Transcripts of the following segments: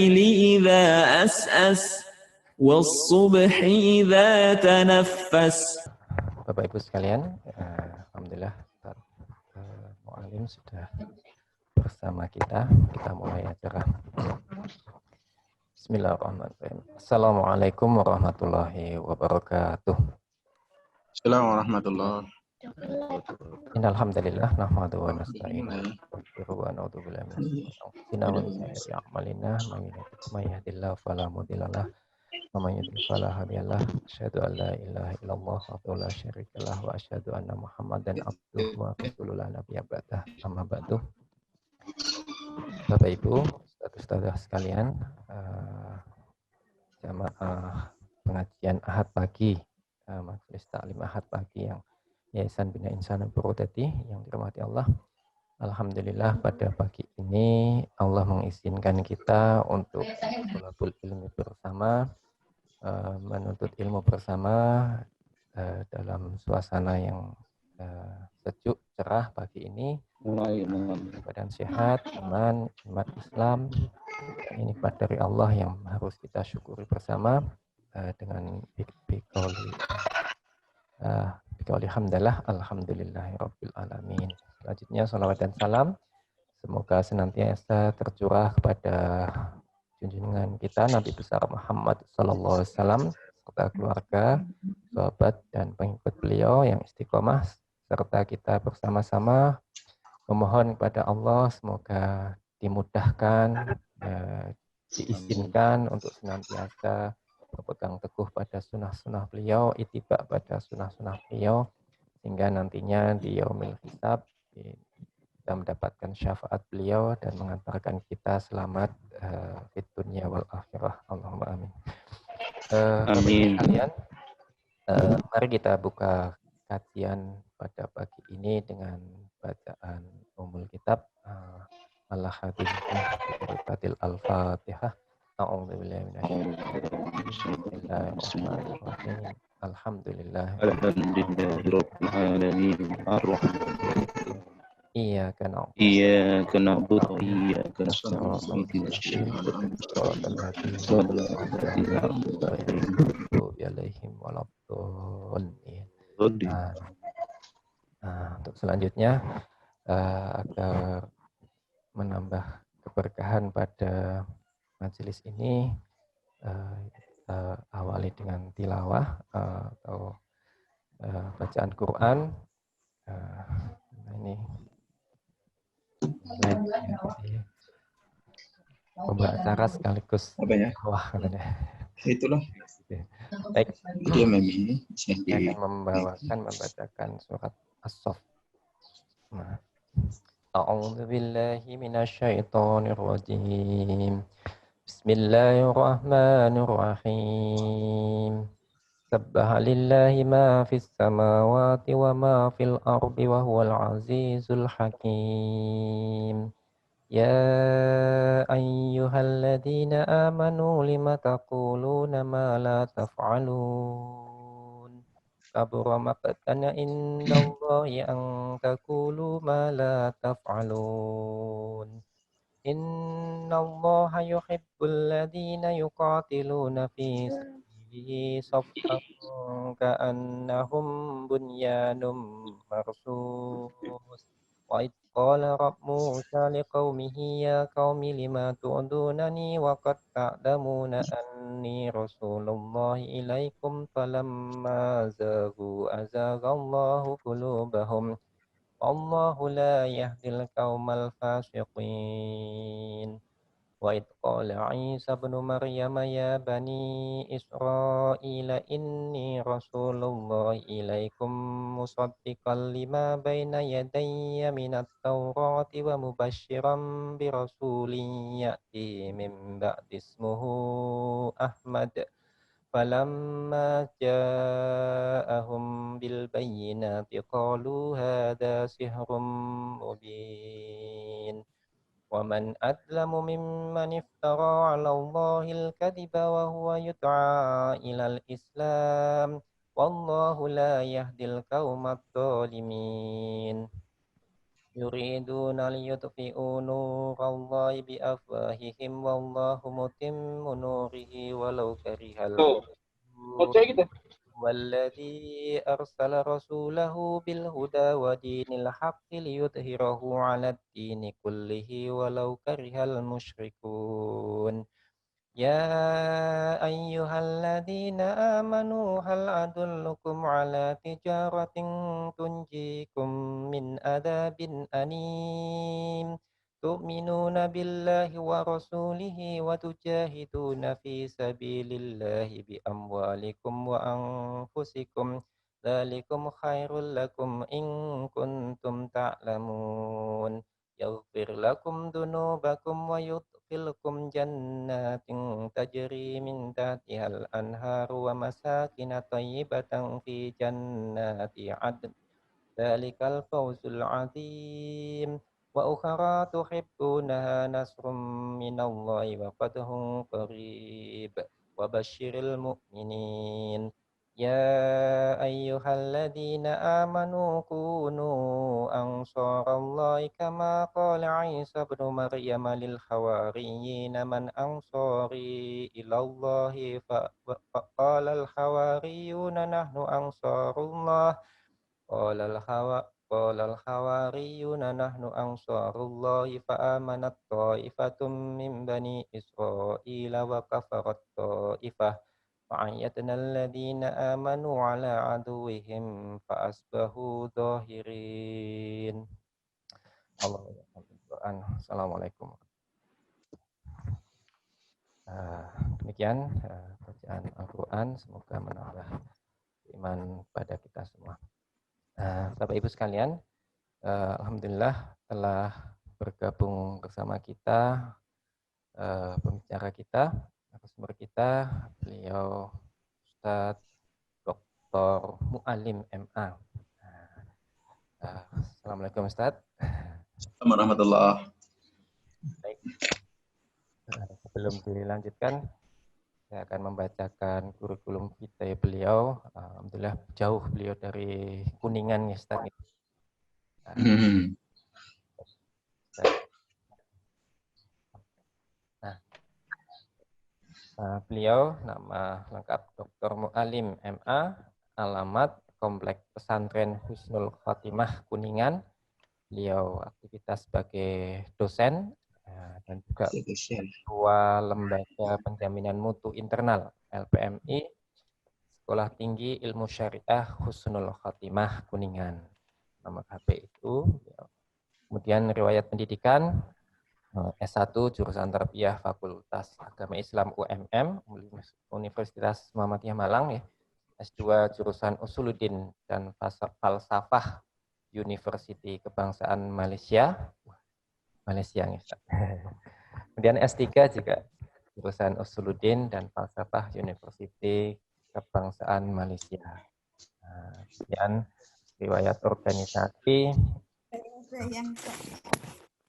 إذا أسأس والصبح إذا تنفس. Bapak Ibu sekalian, alhamdulillah Mu'alim sudah bersama kita. Kita mulai acara. Bismillahirrahmanirrahim. Assalamualaikum warahmatullahi wabarakatuh. Assalamualaikum warahmatullahi. Innalhamdulillah nahmadu wa nasta'inu wa na'udzu billahi min syururi anfusina wa min sayyiati a'malina may yahdihillahu fala mudilla lahu wa may yudlil fala hadiya lahu. Asyhadu an la ilaha illallah wa la syarika lahu wa asyhadu anna Muhammadan abduhu wa rasuluhu la nabiyya ba'dah. Amma ba'du. Bapak Ibu, saudara-saudara sekalian, jamaah pengajian Ahad pagi, majelis taklim Ahad pagi yang Yayasan Bina Insanul Purwodadi yang dirahmati Allah. Alhamdulillah pada pagi ini Allah mengizinkan kita untuk thalabul ilmi bersama, menuntut ilmu bersama dalam suasana yang sejuk, cerah pagi ini. Badan sehat, iman, nikmat Islam, ini nikmat dari Allah yang harus kita syukuri bersama dengan alhamdulillah, alhamdulillahirabbil alamin. Selanjutnya salawat dan salam semoga senantiasa tercurah kepada junjungan kita Nabi besar Muhammad sallallahu alaihi wasallam serta keluarga, sahabat dan pengikut beliau yang istiqomah, serta kita bersama-sama memohon kepada Allah semoga dimudahkan, diizinkan untuk senantiasa berpegang teguh pada sunnah-sunnah beliau, ittiba pada sunnah-sunnah beliau, sehingga nantinya di yaumil hisab kita mendapatkan syafaat beliau dan mengantarkan kita selamat di dunia wal akhirah. Allahumma amin. Amin. Kalian, mari kita buka kajian pada pagi ini dengan bacaan Ummul Kitab Al-Hadithil Al-Fatihah. Bismillahirrahmanirrahim. Alhamdulillahirabbil alamin. Ar-Rahmanir-Rahim. Iyyaka na'budu wa iyyaka nasta'in. Untuk selanjutnya agar menambah keberkahan pada majelis ini, kita awali dengan tilawah atau bacaan Quran. Ini pembawa acara sekaligus tilawah katanya. Itulah. Baik. Dia akan membacakan surat As-Saff. A'udzu billahi minasyaitonir rajim. Bismillahirrahmanirrahim. Sabbaha lillahi ma fis samawati wa ma fil ardi wa huwal azizul hakim. Ya ayyuhalladzina amanu lima taquluna ma la taf'alun. Kabura maqtan indallahi an taqulu ma la taf'alun. Innallaha yuhibbul ladzina yuqatiluna fi sabilihi saffan ka'annahum bunyanum marsus. Wa idh qala Musa liqaumihi ya qaumi lima tu'dunani wa qad ta'lamuna anni rasulullahi ilaikum falamma zaghu azaghallahu qulubahum wallahu la yahdil qaumal fasiqin. Wa idh qala Isa ibnu Maryam ya bani Israila inni rasulullah ilaikum musaddiqan lima baina yadayya minat tawrati wa mubashiran bi rasulin ya'ti min ba'di ismuhu Ahmad. Falamma ja'ahum bil bayyinati qalu hadha sihrun mubin. ومن أظلم ممن افترى على الله الكذب وهو يدعى إلى الإسلام والله لا يهدي القوم الظالمين. يريدون ليطفئوا نور الله بأفواههم والله متم نوره ولو كره الكافرون والذي أرسل رسوله بالهدى ودين الحق ليظهره على الدين كله ولو كره المشركون يا أيها الذين آمنوا هل أدلكم على تجارة تنجيكم من عذاب أليم تؤمنون بالله ورسوله وتجاهدون في سبيل الله بأموالكم وأنفسكم ذلكم خير لكم إن كنتم تعلمون يغفر لكم ذنوبكم ويدخلكم جنات تجري من تحتها الأنهار ومساكن طيبة في جنات عدن ذلك الفوز العظيم وأخرى تحبونها نصر من الله وفتح قريب وبشر المؤمنين يا أيها الذين آمنوا كونوا أنصار الله كما قال عيسى ابن مريم للحواريين من أنصاري إلى الله فقال الحواريون نحن أنصار الله قال الحواريون نحن أنصار الله فآمنت طائفة من بني إسرائيل وكفرت طائفة فعيتنا الذين آمنوا على عدوهم فأصبحوا ظاهرين. Assalamualaikum. Demikian bacaan Al-Quran, semoga menambah iman pada kita semua. Bapak Ibu sekalian, alhamdulillah telah bergabung bersama kita pembicara kita, narasumber kita, beliau Ustadz Dr. Mu'alim MA. Assalamualaikum Ustadz. Assalamualaikum warahmatullahi. Baik. Sebelum dilanjutkan, saya akan membacakan kurikulum vitae beliau. Alhamdulillah jauh beliau dari Kuningan ya Ustaz. Beliau nama lengkap Dr. Mu'alim MA, alamat Komplek Pesantren Husnul Khotimah Kuningan. Beliau aktivitas sebagai dosen dan juga ketua Lembaga Penjaminan Mutu Internal LPMI Sekolah Tinggi Ilmu Syariah Husnul Khotimah Kuningan. Nama HP itu. Kemudian riwayat pendidikan S1 jurusan Tarbiyah Fakultas Agama Islam UMM Universitas Muhammadiyah Malang ya. S2 jurusan Usuluddin dan Falsafah University Kebangsaan Malaysia. Malaysia ya. Kemudian S3 juga jurusan Usuluddin dan Falsafah University Kebangsaan Malaysia. Kemudian riwayat organisasi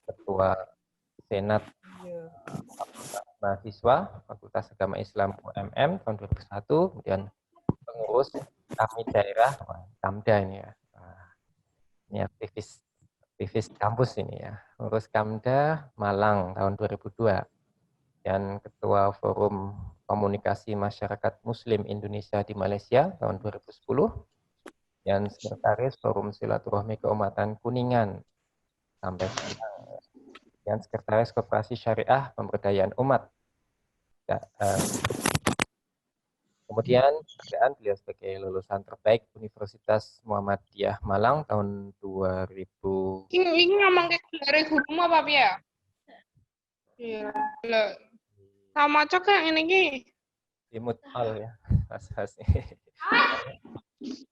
Ketua Senat Mahasiswa Fakultas Agama Islam UMM tahun 2001, kemudian pengurus kami daerah Kamda ini ya. Ini aktivis kampus ini ya. Pengurus Kamda Malang tahun 2002 dan Ketua Forum Komunikasi Masyarakat Muslim Indonesia di Malaysia tahun 2010 dan Sekretaris Forum Silaturahmi Keumatan Kuningan sampai sekarang. Dan Sekretaris Koperasi Syariah Pemberdayaan Umat. Kemudian beliau sebagai lulusan terbaik Universitas Muhammadiyah Malang tahun 2000. Ini ngomong dari gurumu apa ya? Iya. Sama cok yang ini. Di mutal ya, mas.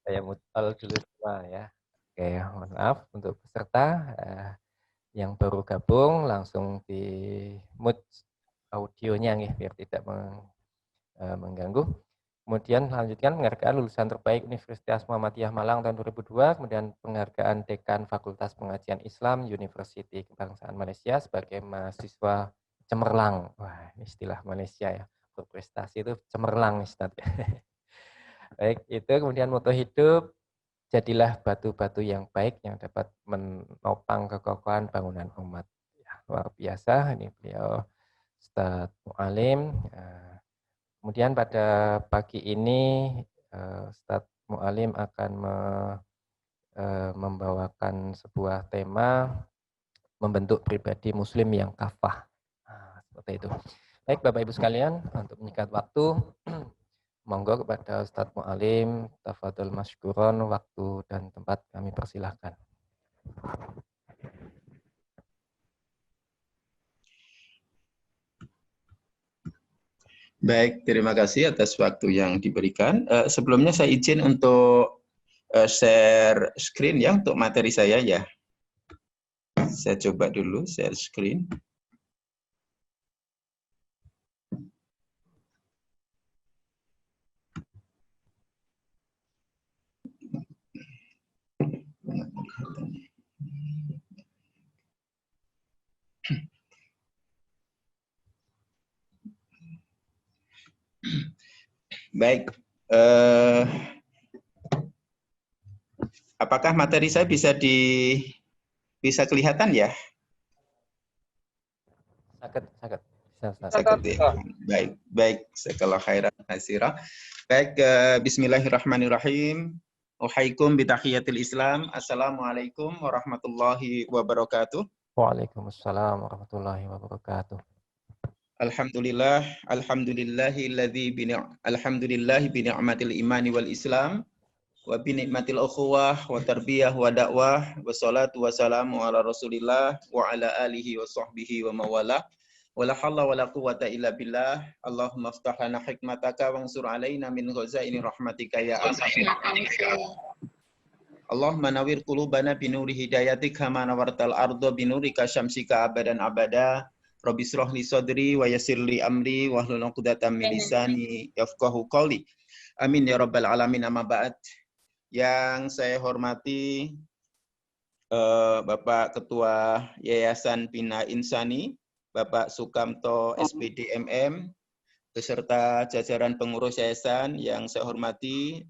Saya mutal dulu semua ya. Oke, mohon maaf untuk peserta. Yang baru gabung langsung di mute audionya nih biar tidak mengganggu. Kemudian lanjutkan penghargaan lulusan terbaik Universitas Muhammadiyah Malang tahun 2002, kemudian penghargaan Dekan Fakultas Pengajian Islam University Kebangsaan Malaysia sebagai mahasiswa cemerlang. Wah, ini istilah Malaysia ya. Berprestasi itu cemerlang Ustaz. Baik, itu kemudian moto hidup jadilah batu-batu yang baik yang dapat menopang kekokohan bangunan umat. Ya, luar biasa ini beliau Ustadz Mu'alim. Kemudian pada pagi ini Ustadz Mu'alim akan membawakan sebuah tema membentuk pribadi muslim yang kafah. Seperti itu. Baik Bapak Ibu sekalian, untuk menyikat waktu, monggo kepada Ustadz Mu'alim, tafadhol masykuron, waktu dan tempat kami persilahkan. Baik, terima kasih atas waktu yang diberikan. Sebelumnya saya izin untuk share screen ya untuk materi saya ya. Saya coba dulu share screen. Baik, apakah materi saya bisa kelihatan ya? Sakit. Ya. Baik. Sekolah khairan nasira. Baik, bismillahirrahmanirrahim. Uhaikum bitahiyatil Islam. Assalamualaikum warahmatullahi wabarakatuh. Waalaikumsalam warahmatullahi wabarakatuh. Alhamdulillahi bi ni'matil imani wal Islam wa bi ni'matil ukhuwah wa tarbiyah wa dakwah wa salatu wa salamu ala Rasulillah wa ala alihi wa sahbihi wa mawalah. Wala halla wala quwwata illa billah. Allahumma aftah lana hikmataka wansur alaina min ghazaini rahmatika ya arhamar rahimin. Allahumma nawwir qulubana binuri hidayatik kama nawartal arda binurika syamsika abadan abada. Rabbi shrah li sadri wa yassir li amri wahlul 'uqdatam min lisani yafqahu qawli. Amin ya rabbal alamin, amma ba'd. Yang saya hormati Bapak Ketua Yayasan Bina Insani, Bapak Sukamto SPD MM, beserta jajaran pengurus yayasan yang saya hormati,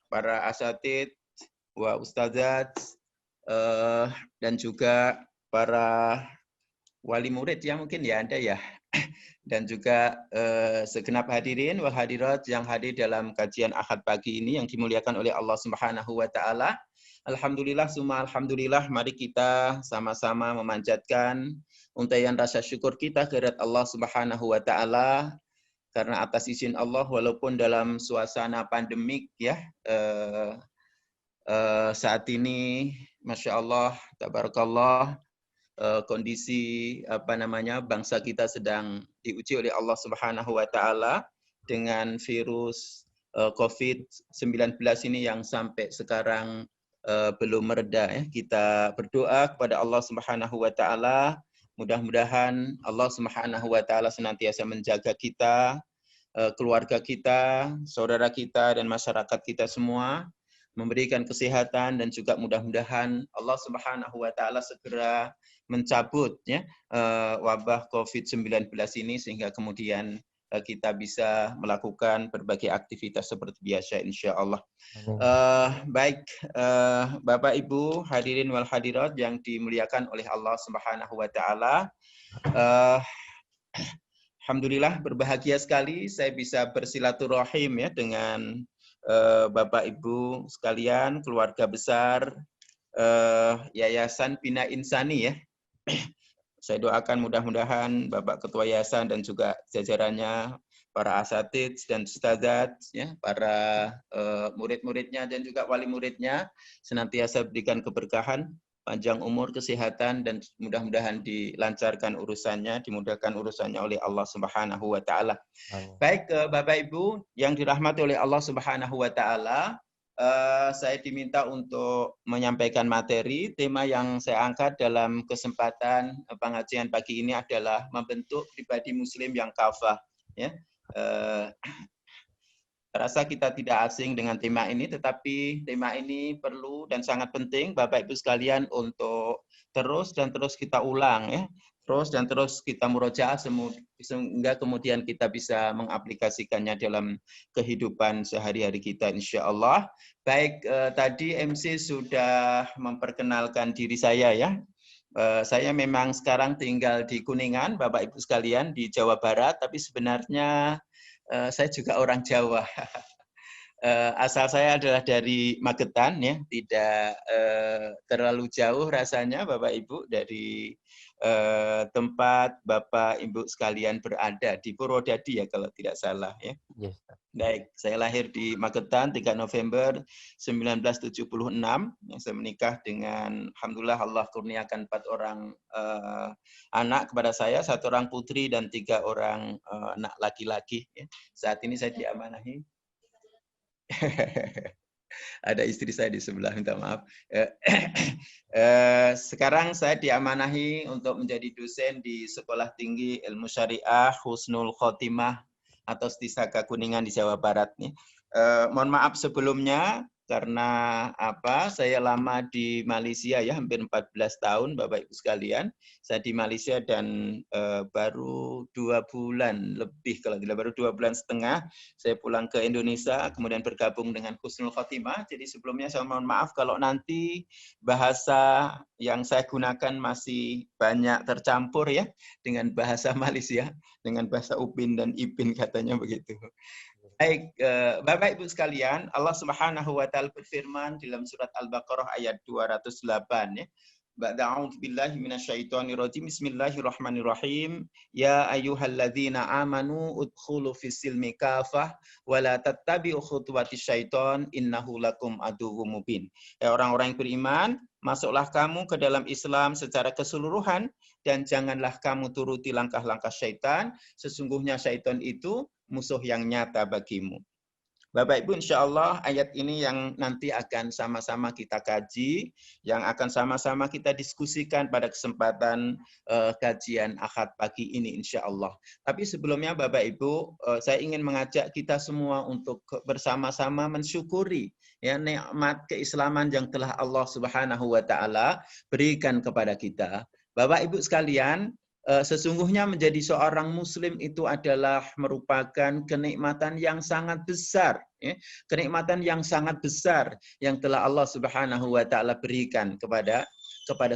para asatid, wa ustadzat, dan juga para wali murid ya mungkin ya Anda ya, dan juga segenap hadirin wal hadirat yang hadir dalam kajian Ahad pagi ini yang dimuliakan oleh Allah Subhanahu wa taala. Alhamdulillah summa alhamdulillah, mari kita sama-sama memanjatkan untaian rasa syukur kita kehadirat Allah Subhanahu wa taala karena atas izin Allah walaupun dalam suasana pandemik ya, saat ini Masya Allah tabarakallah, kondisi bangsa kita sedang diuji oleh Allah Subhanahu wa taala dengan virus COVID-19 ini yang sampai sekarang belum mereda ya. Kita berdoa kepada Allah Subhanahu wa taala, mudah-mudahan Allah Subhanahu wa taala senantiasa menjaga kita, keluarga kita, saudara kita dan masyarakat kita semua, memberikan kesehatan dan juga mudah-mudahan Allah Subhanahu wa taala segera mencabut ya wabah COVID-19 ini sehingga kemudian kita bisa melakukan berbagai aktivitas seperti biasa insya Allah. Baik, Bapak Ibu hadirin wal hadirat yang dimuliakan oleh Allah Subhanahu wa taala. Alhamdulillah berbahagia sekali saya bisa bersilaturahim ya dengan Bapak Ibu sekalian, keluarga besar Yayasan Bina Insani ya. Saya doakan mudah-mudahan Bapak Ketua Yayasan dan juga jajarannya, para asatid dan ustadzat, ya, para murid-muridnya dan juga wali muridnya senantiasa berikan keberkahan, panjang umur, kesehatan, dan mudah-mudahan dilancarkan urusannya, dimudahkan urusannya oleh Allah Subhanahu wa taala. Baik, Bapak Ibu yang dirahmati oleh Allah Subhanahu wa taala, saya diminta untuk menyampaikan materi. Tema yang saya angkat dalam kesempatan pengajian pagi ini adalah membentuk pribadi muslim yang kafah. Ya, rasa kita tidak asing dengan tema ini, tetapi tema ini perlu dan sangat penting Bapak Ibu sekalian untuk terus kita ulang ya. terus kita murojaah sehingga kemudian kita bisa mengaplikasikannya dalam kehidupan sehari-hari kita insyaallah. Baik, tadi MC sudah memperkenalkan diri saya ya. Saya memang sekarang tinggal di Kuningan, Bapak Ibu sekalian, di Jawa Barat, tapi sebenarnya saya juga orang Jawa. Asal saya adalah dari Magetan ya, tidak terlalu jauh rasanya Bapak Ibu dari tempat Bapak Ibu sekalian berada di Purwodadi ya kalau tidak salah ya. Yes. Baik, saya lahir di Magetan 3 November 1976. Saya menikah dengan alhamdulillah Allah kurniakan 4 orang anak kepada saya, 1 orang putri dan 3 orang anak laki-laki ya. Saat ini saya diamanahi ada istri saya di sebelah, minta maaf. Sekarang saya diamanahi untuk menjadi dosen di Sekolah Tinggi Ilmu Syariah Husnul Khotimah atau Stisaka Kuningan di Jawa Barat nih. Mohon maaf sebelumnya karena saya lama di Malaysia ya, hampir 14 tahun Bapak Ibu sekalian. Saya di Malaysia dan baru 2 bulan lebih, kalau tidak baru 2 bulan setengah saya pulang ke Indonesia, kemudian bergabung dengan Husnul Khotimah. Jadi sebelumnya saya mohon maaf kalau nanti bahasa yang saya gunakan masih banyak tercampur ya dengan bahasa Malaysia, dengan bahasa Upin dan Ipin katanya begitu. Baik, Bapak Ibu sekalian, Allah Subhanahu wa taala berfirman dalam surat Al-Baqarah ayat 208 ya. Ba'da'udzu billahi minasyaitonir rajim. Bismillahirrahmanirrahim. Ya ayyuhalladzina amanu udkhulu fis-silmi kafah wa la tattabi'u khutuwatis syaiton innahu lakum aduwwum mubin. Ya orang-orang yang beriman, masuklah kamu ke dalam Islam secara keseluruhan dan janganlah kamu turuti langkah-langkah syaitan, sesungguhnya syaitan itu musuh yang nyata bagimu. Bapak Ibu, insya Allah ayat ini yang nanti akan sama-sama kita kaji, yang akan sama-sama kita diskusikan pada kesempatan kajian Ahad pagi ini insya Allah. Tapi sebelumnya Bapak Ibu, saya ingin mengajak kita semua untuk bersama-sama mensyukuri ya nikmat keislaman yang telah Allah Subhanahu wa taala berikan kepada kita. Bapak Ibu sekalian, sesungguhnya menjadi seorang muslim itu adalah merupakan kenikmatan yang sangat besar, ya. Kenikmatan yang sangat besar yang telah Allah Subhanahu wa taala berikan kepada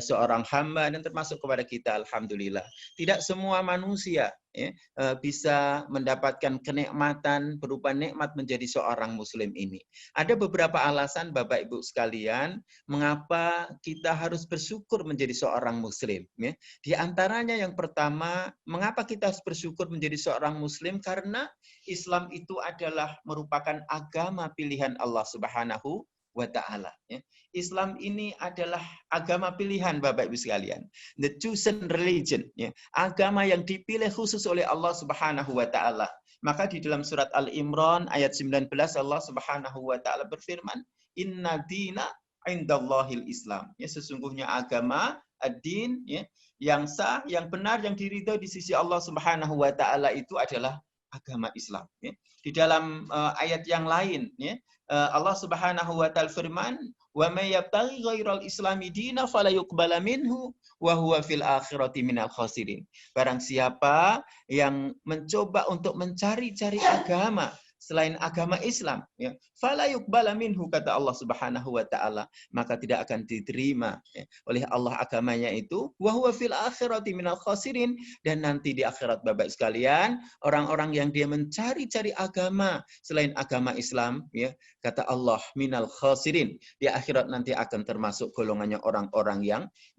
seorang hamba dan termasuk kepada kita alhamdulillah. Tidak semua manusia ya, bisa mendapatkan kenikmatan berupa nikmat menjadi seorang muslim ini. Ada beberapa alasan Bapak Ibu sekalian mengapa kita harus bersyukur menjadi seorang muslim ya. Di antaranya yang pertama, mengapa kita harus bersyukur menjadi seorang muslim? Karena Islam itu adalah merupakan agama pilihan Allah Subhanahu wa ta'ala. Ya. Islam ini adalah agama pilihan Bapak Ibu sekalian. The chosen religion. Ya. Agama yang dipilih khusus oleh Allah Subhanahu wa ta'ala. Maka di dalam surat Al-Imran ayat 19 Allah Subhanahu wa ta'ala berfirman, Inna dina indallahil Islam. Ya, sesungguhnya agama, ad-din, ya, yang sah, yang benar, yang diridhoi di sisi Allah Subhanahu wa ta'ala itu adalah agama Islam. Ya. Di dalam ayat yang lain, ya, Allah Subhanahu wa taala firman, "Wa may yabtaghi ghairal islami dina fala yuqbala minhu wa huwa fil akhirati minal khasirin." Barang siapa yang mencoba untuk mencari-cari agama selain agama Islam, ya, fala yuqbala minhu kata Allah Subhanahu wa taala, maka tidak akan diterima ya, oleh Allah agamanya itu, wa huwa fil akhirati minal khasirin, dan nanti di akhirat Bapak sekalian, orang-orang yang dia mencari-cari agama selain agama Islam, ya, kata Allah minal khasirin, di akhirat nanti akan termasuk golongannya orang-orang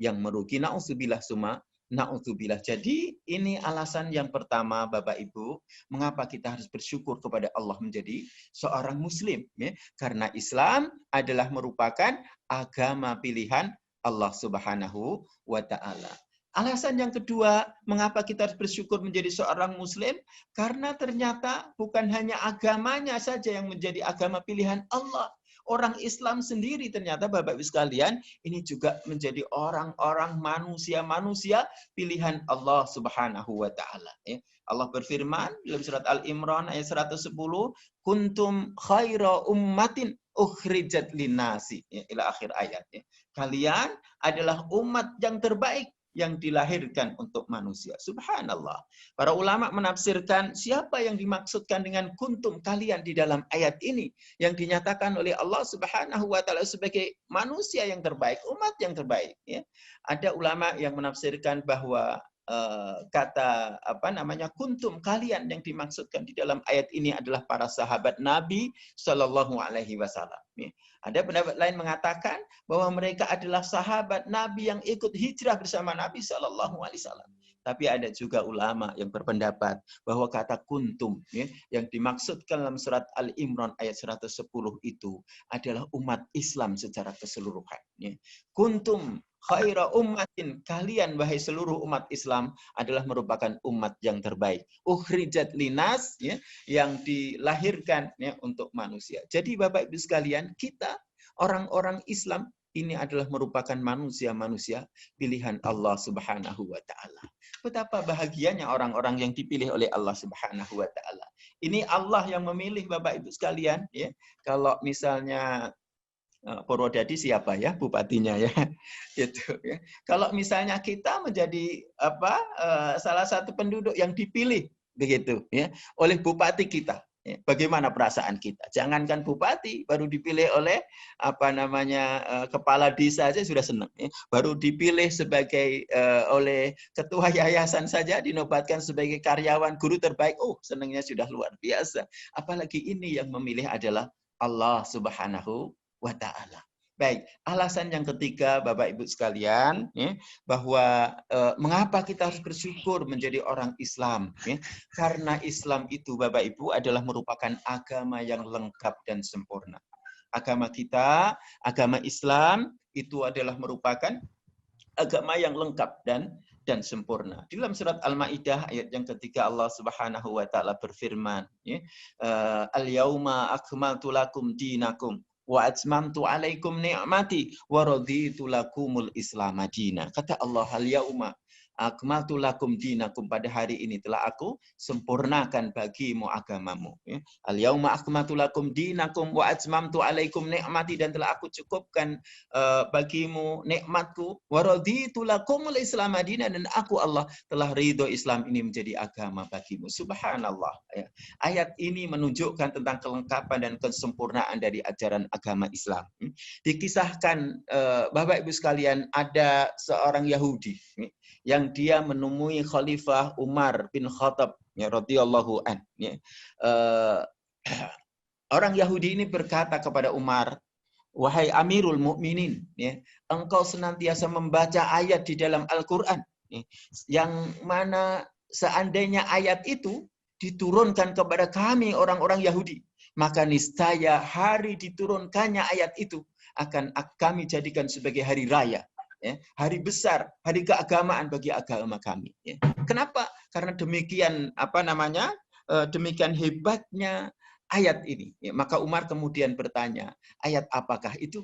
yang merugi. Nauzubillah summa na'udzubillah. Jadi ini alasan yang pertama Bapak Ibu, mengapa kita harus bersyukur kepada Allah menjadi seorang muslim. Ya? Karena Islam adalah merupakan agama pilihan Allah Subhanahu wa ta'ala. Alasan yang kedua, mengapa kita harus bersyukur menjadi seorang muslim? Karena ternyata bukan hanya agamanya saja yang menjadi agama pilihan Allah. Orang Islam sendiri ternyata Bapak Ibu sekalian ini juga menjadi orang-orang manusia-manusia pilihan Allah Subhanahu wa taala ya. Allah berfirman dalam surat Al-Imran ayat 110, kuntum khaira ummatin ukhrijat linnasi ya, ila akhir ayat ya. Kalian adalah umat yang terbaik yang dilahirkan untuk manusia. Subhanallah. Para ulama menafsirkan siapa yang dimaksudkan dengan kuntum kalian di dalam ayat ini yang dinyatakan oleh Allah Subhanahu wa taala sebagai manusia yang terbaik, umat yang terbaik, ya. Ada ulama yang menafsirkan bahwa kata kuntum kalian yang dimaksudkan di dalam ayat ini adalah para sahabat Nabi Shallallahu Alaihi Wasallam. Ada pendapat lain mengatakan bahwa mereka adalah sahabat Nabi yang ikut hijrah bersama Nabi Shallallahu Alaihi Wasallam. Tapi ada juga ulama yang berpendapat bahwa kata kuntum yang dimaksudkan dalam surat Al-Imran ayat 110 itu adalah umat Islam secara keseluruhan. Kuntum khaira ummatin, kalian wahai seluruh umat Islam adalah merupakan umat yang terbaik. Ukhrijat linas, yang dilahirkan untuk manusia. Jadi Bapak Ibu sekalian, kita orang-orang Islam ini adalah merupakan manusia-manusia pilihan Allah Subhanahu wa taala. Betapa bahagianya orang-orang yang dipilih oleh Allah Subhanahu wa taala. Ini Allah yang memilih Bapak Ibu sekalian, ya. Kalau misalnya Purwodadi siapa ya bupatinya ya, gitu ya. Kalau misalnya kita menjadi salah satu penduduk yang dipilih begitu ya oleh bupati kita, ya, bagaimana perasaan kita? Jangankan bupati, baru dipilih oleh kepala desa saja sudah senang, ya. Baru dipilih sebagai oleh ketua yayasan saja dinobatkan sebagai karyawan guru terbaik, senangnya sudah luar biasa. Apalagi ini yang memilih adalah Allah Subhanahu wa ta'ala. Baik, alasan yang ketiga Bapak Ibu sekalian, ya, bahwa mengapa kita harus bersyukur menjadi orang Islam, ya? Karena Islam itu Bapak Ibu adalah merupakan agama yang lengkap dan sempurna. Agama kita, agama Islam itu adalah merupakan agama yang lengkap dan sempurna. Di dalam surat Al-Maidah ayat yang ketiga Allah Subhanahu wa taala berfirman, ya, Al-yauma akmaltu lakum dinakum wa atmamtu alaikum ni'mati wa raditu lakumul Islam madina. Kata Allah, al-yauma akmaltu lakum dinakum, pada hari ini telah aku sempurnakan bagimu agamamu. Al-yauma akmaltu lakum dinakum wa atmamtu alaikum ni'mati, dan telah aku cukupkan bagimu nikmatku, wa raditu lakumul Islam madina, dan aku Allah telah ridho Islam ini menjadi agama bagimu. Subhanallah. Ayat ini menunjukkan tentang kelengkapan dan kesempurnaan dari ajaran agama Islam. Dikisahkan Bapak Ibu sekalian, ada seorang Yahudi yang dia menemui Khalifah Umar bin Khattab radhiyallahu an. Orang Yahudi ini berkata kepada Umar, wahai Amirul Mukminin, engkau senantiasa membaca ayat di dalam Al-Quran, yang mana seandainya ayat itu diturunkan kepada kami orang-orang Yahudi, maka niscaya hari diturunkannya ayat itu akan kami jadikan sebagai hari raya. Hari besar, hari keagamaan bagi agama kami. Kenapa? Karena demikian demikian hebatnya ayat ini. Maka Umar kemudian bertanya, ayat apakah itu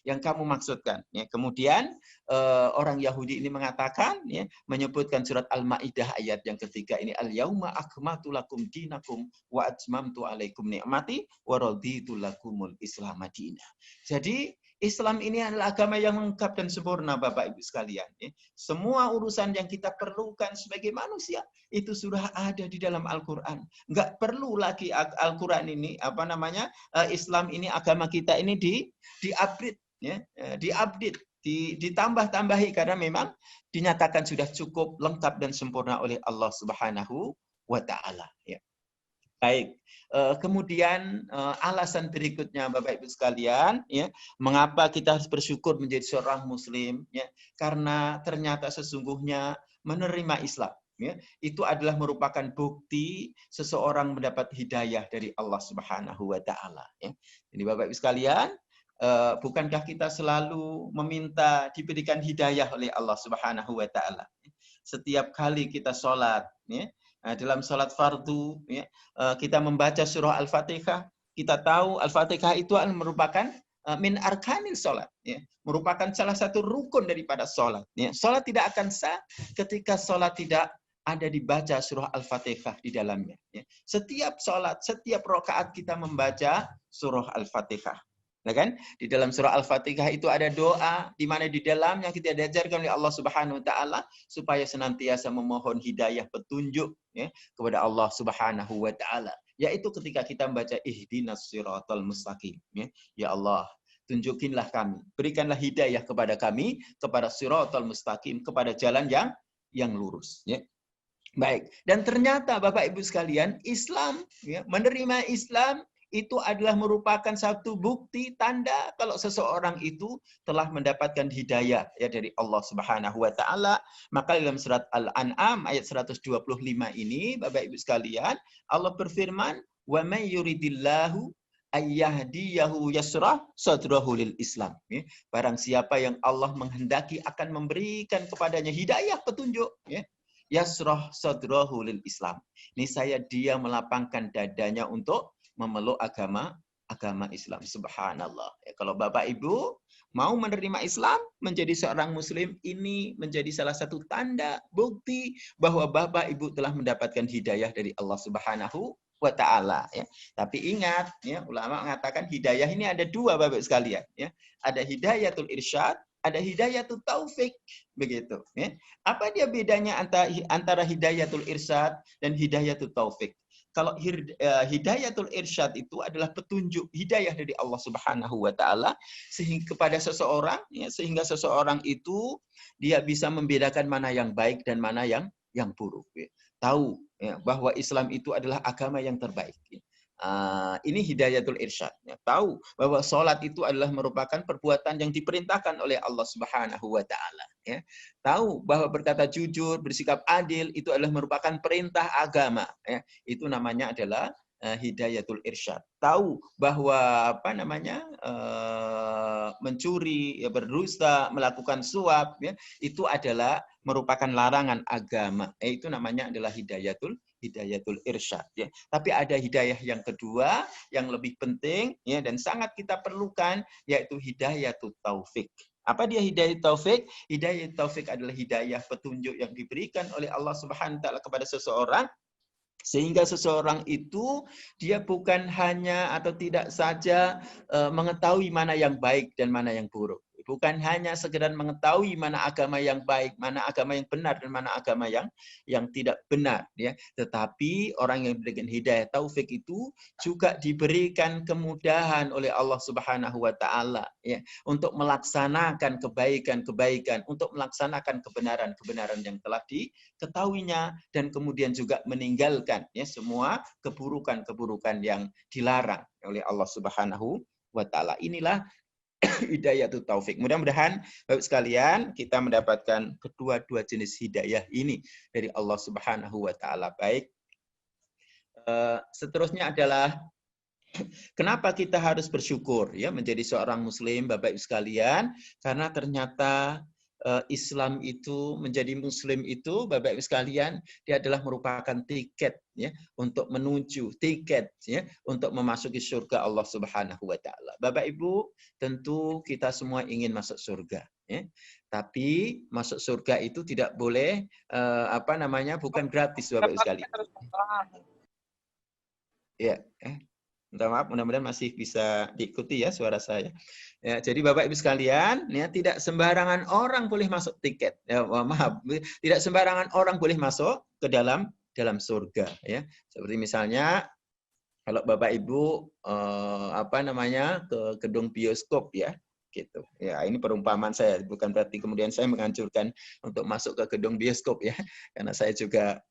yang kamu maksudkan? Kemudian orang Yahudi ini mengatakan, menyebutkan surat Al-Maidah ayat yang ketiga ini, Al-yauma akmaltu lakum dinakum wa atmamtu alaikum ni'mati wa raditu lakumul Islam madina. Jadi Islam ini adalah agama yang lengkap dan sempurna Bapak Ibu sekalian. Semua urusan yang kita perlukan sebagai manusia itu sudah ada di dalam Al-Quran. Nggak perlu lagi Al-Quran ini, Islam ini, agama kita ini di-upgrade, di-update, ditambah-tambahi, karena memang dinyatakan sudah cukup lengkap dan sempurna oleh Allah Subhanahu wa ta'ala. Baik, kemudian alasan berikutnya Bapak Ibu sekalian, mengapa kita harus bersyukur menjadi seorang Muslim, karena ternyata sesungguhnya menerima Islam, itu adalah merupakan bukti seseorang mendapat hidayah dari Allah Subhanahu wa taala. Jadi Bapak Ibu sekalian, bukankah kita selalu meminta diberikan hidayah oleh Allah Subhanahu wa taala? Setiap kali kita sholat, dalam sholat fardu, kita membaca surah Al-Fatihah, kita tahu Al-Fatihah itu merupakan min arkanil sholat, merupakan salah satu rukun daripada sholat. Sholat tidak akan sah ketika sholat tidak ada dibaca surah Al-Fatihah di dalamnya. Setiap sholat, setiap rakaat kita membaca surah Al-Fatihah. Nah kan? Di dalam surah Al-Fatihah itu ada doa di mana di dalamnya kita diajarkan oleh Allah Subhanahu wa taala supaya senantiasa memohon hidayah petunjuk ya kepada Allah Subhanahu wa taala. Yaitu ketika kita membaca ihdinas siratal mustaqim ya. Ya Allah, tunjukinlah kami, berikanlah hidayah kepada kami kepada siratal mustaqim, kepada jalan yang lurus ya. Baik, dan ternyata Bapak Ibu sekalian, Islam ya, menerima Islam itu adalah merupakan satu bukti tanda kalau seseorang itu telah mendapatkan hidayah ya dari Allah Subhanahu wa taala. Maka dalam surat Al-An'am ayat 125 ini Bapak Ibu sekalian, Allah berfirman, "Wa may yuridillahu ayyahdiyahu yasrah sadrahu lil Islam." Ya, barang siapa yang Allah menghendaki akan memberikan kepadanya hidayah petunjuk ya. Yasrah sadrahu lil Islam. Ini saya dia melapangkan dadanya untuk memeluk agama Islam. Subhanallah. Ya, kalau Bapak Ibu mau menerima Islam, menjadi seorang Muslim, ini menjadi salah satu tanda bukti bahwa Bapak Ibu telah mendapatkan hidayah dari Allah Subhanahu wa taala ya. Tapi ingat ya, ulama mengatakan hidayah ini ada dua Bapak sekalian ya. Ada hidayatul irsyad, ada hidayatul taufik begitu ya. Apa dia bedanya antara hidayatul irsyad dan hidayatul taufik? Kalau hidayatul irsyad itu adalah petunjuk hidayah dari Allah Subhanahu wa taala sehingga kepada seseorang ya, sehingga seseorang itu dia bisa membedakan mana yang baik dan mana yang buruk ya. Tahu ya, bahwa Islam itu adalah agama yang terbaik ya. Ini hidayatul irsyad ya. Tahu bahwa sholat itu adalah merupakan perbuatan yang diperintahkan oleh Allah Subhanahu wa taala ya. Tahu bahwa berkata jujur, bersikap adil itu adalah merupakan perintah agama ya. Itu namanya adalah hidayatul irsyad. Tahu bahwa mencuri, ya, berdusta, melakukan suap ya, itu adalah merupakan larangan agama. Itu namanya adalah hidayatul irsyad ya. Tapi ada hidayah yang kedua yang lebih penting ya dan sangat kita perlukan, yaitu hidayatul taufik. Apa dia hidayah taufik? Hidayah taufik adalah hidayah petunjuk yang diberikan oleh Allah Subhanahu wa taala kepada seseorang sehingga seseorang itu dia bukan hanya atau tidak saja mengetahui mana yang baik dan mana yang buruk. Bukan hanya sekedar mengetahui mana agama yang baik, mana agama yang benar dan mana agama yang tidak benar ya. Tetapi orang yang diberikan hidayah taufik itu juga diberikan kemudahan oleh Allah Subhanahu wa taala ya untuk melaksanakan kebaikan-kebaikan, untuk melaksanakan kebenaran-kebenaran yang telah diketahuinya dan kemudian juga meninggalkan ya semua keburukan-keburukan yang dilarang oleh Allah Subhanahu wa taala. Inilah hidayatul taufik. Mudah-mudahan Bapak sekalian kita mendapatkan kedua-dua jenis hidayah ini dari Allah Subhanahu wa taala. Baik. Seterusnya adalah kenapa kita harus bersyukur ya menjadi seorang muslim Bapak Ibu sekalian? Karena ternyata Islam itu, menjadi muslim itu Bapak Ibu sekalian, dia adalah merupakan tiket ya untuk menuju untuk memasuki surga Allah Subhanahu wa taala. Bapak Ibu, tentu kita semua ingin masuk surga ya. Tapi masuk surga itu tidak boleh bukan gratis Bapak Ibu sekalian. Ya, minta maaf, mudah-mudahan masih bisa diikuti ya suara saya. Ya, jadi Bapak Ibu sekalian, ya tidak sembarangan orang boleh masuk tiket. Ya, maaf, tidak sembarangan orang boleh masuk ke dalam surga. Ya, seperti misalnya kalau Bapak Ibu ke gedung bioskop ya. Gitu. Ya, ini perumpamaan saya, bukan berarti kemudian saya menganjurkan untuk masuk ke gedung bioskop ya, karena saya juga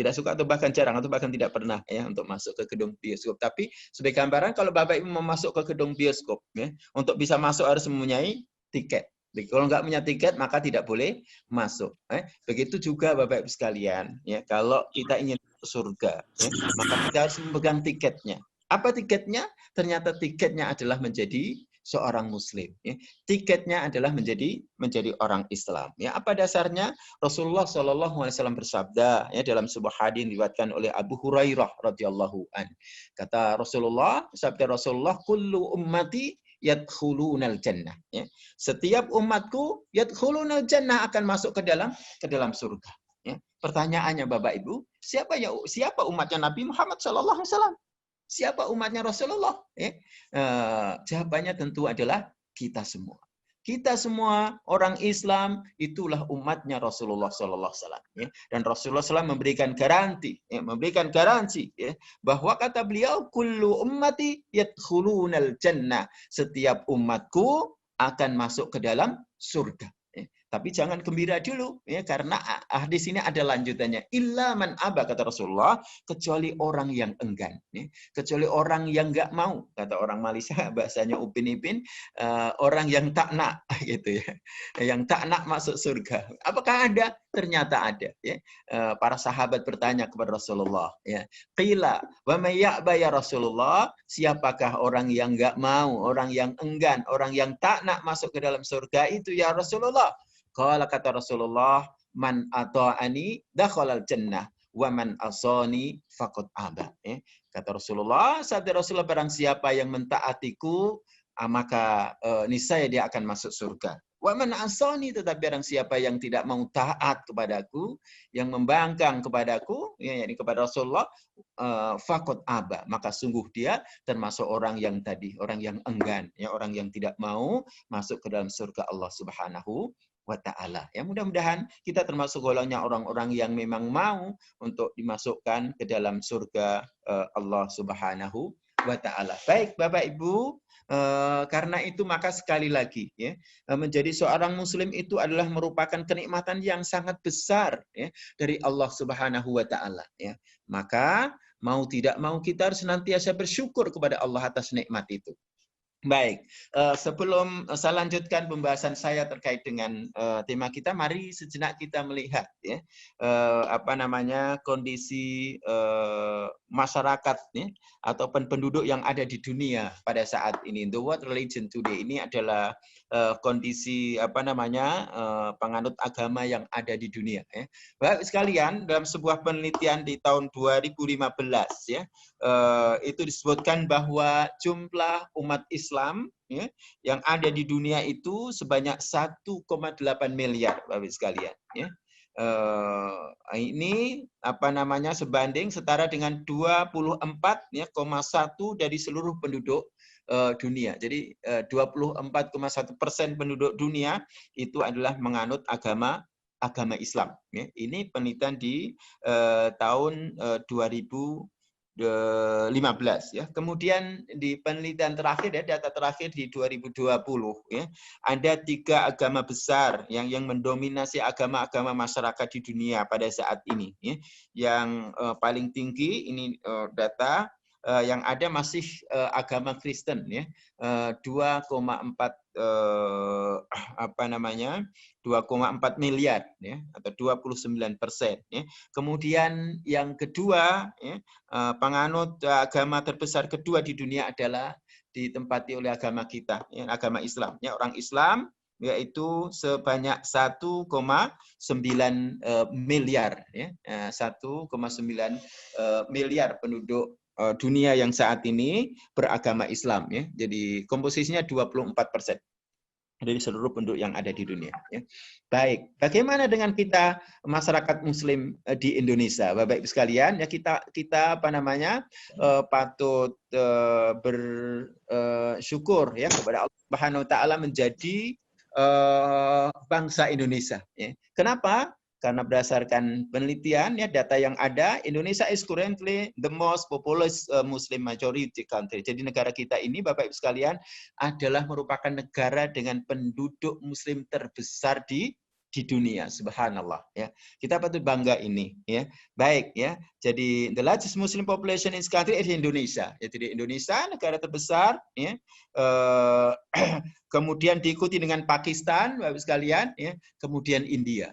tidak suka atau bahkan jarang atau bahkan tidak pernah ya untuk masuk ke gedung bioskop. Tapi sebagai gambaran kalau Bapak Ibu mau masuk ke gedung bioskop ya, untuk bisa masuk harus mempunyai tiket. Jadi, kalau nggak punya tiket maka tidak boleh masuk. Begitu juga Bapak Ibu sekalian ya, kalau kita ingin masuk surga ya, maka kita harus memegang tiketnya. Apa tiketnya? Ternyata tiketnya adalah menjadi seorang muslim. Ya. Tiketnya adalah menjadi orang Islam. Ya, apa dasarnya? Rasulullah SAW bersabda ya dalam sebuah hadis diriwayatkan oleh Abu Hurairah radhiyallahu an. Kata Rasulullah, sabda Rasulullah, kullu ummati yadkhulunal jannah. Ya. Setiap umatku yadkhulunal jannah akan masuk ke dalam surga. Ya. Pertanyaannya Bapak Ibu, siapa umatnya Nabi Muhammad SAW? Siapa umatnya Rasulullah? Jawabannya tentu adalah kita semua. Kita semua orang Islam itulah umatnya Rasulullah Sallallahu Alaihi Wasallam. Dan Rasulullah SAW memberikan garansi, bahwa kata beliau, kullu ummati yadkhulunal jannah. Setiap umatku akan masuk ke dalam surga. Tapi jangan gembira dulu, karena hadis ini ada lanjutannya. Illa man aba, kata Rasulullah, kecuali orang yang enggan, kecuali orang yang nggak mau, kata orang Malaysia bahasanya Upin Ipin, orang yang tak nak, gitu ya, yang tak nak masuk surga. Apakah ada? Ternyata ada. Para sahabat bertanya kepada Rasulullah, qila wa may ya'ba ya Rasulullah, siapakah orang yang nggak mau, orang yang enggan, orang yang tak nak masuk ke dalam surga itu ya Rasulullah? Qala, kata Rasulullah, man ata'ani dakhalal jannah wa man asani faqad aba. Kata Rasulullah, sabda Rasulullah, barang siapa yang mentaatiku, maka niscaya dia akan masuk surga. Wa man asani, tetapi barang siapa yang tidak mau taat kepadaku, yang membangkang kepadaku, yakni kepada Rasulullah, faqad aba, maka sungguh dia termasuk orang yang tadi, orang yang enggan, orang yang tidak mau masuk ke dalam surga Allah Subhanahu wa ta'ala. Mudah-mudahan kita termasuk golongan orang-orang yang memang mau untuk dimasukkan ke dalam surga Allah Subhanahu wa ta'ala. Baik, Bapak Ibu, karena itu maka sekali lagi, menjadi seorang muslim itu adalah merupakan kenikmatan yang sangat besar, dari Allah Subhanahu wa ta'ala. Maka mau tidak mau kita harus senantiasa bersyukur kepada Allah atas nikmat itu. Baik, sebelum saya lanjutkan pembahasan saya terkait dengan tema kita, mari sejenak kita melihat kondisi masyarakat ataupun penduduk yang ada di dunia pada saat ini. The World Religion Today ini adalah kondisi penganut agama yang ada di dunia. Baik sekalian, dalam sebuah penelitian di tahun 2015 itu disebutkan bahwa jumlah umat Islam yang ada di dunia itu sebanyak 1,8 miliar, Bapak sekalian. Ini sebanding setara dengan 24,1 dari seluruh penduduk dunia. Jadi 24,1% penduduk dunia itu adalah menganut agama Islam. Ini penelitian di tahun 2015. Kemudian di penelitian terakhir, data terakhir di 2020, ada 3 agama besar yang mendominasi agama-agama masyarakat di dunia pada saat ini. Yang paling tinggi ini data yang ada masih agama Kristen, 2,4 miliar, atau 29%. Kemudian yang kedua, penganut agama terbesar kedua di dunia adalah ditempati oleh agama kita, agama Islam. Orang Islam yaitu sebanyak 1,9 miliar, 1,9 miliar penduduk dunia yang saat ini beragama Islam. Jadi komposisinya 24% dari seluruh penduduk yang ada di dunia. Baik, bagaimana dengan kita masyarakat Muslim di Indonesia, Bapak Ibu sekalian? Kita patut bersyukur kepada Allah Subhanahu Wa Taala menjadi bangsa Indonesia. Kenapa? Karena berdasarkan penelitian, data yang ada, Indonesia is currently the most populous Muslim majority country. Jadi negara kita ini, Bapak Ibu sekalian, adalah merupakan negara dengan penduduk Muslim terbesar di dunia. Subhanallah. Kita patut bangga ini. Baik, jadi the largest Muslim population in this country is Indonesia. Jadi Indonesia negara terbesar. Kemudian diikuti dengan Pakistan, Bapak Ibu sekalian. Kemudian India.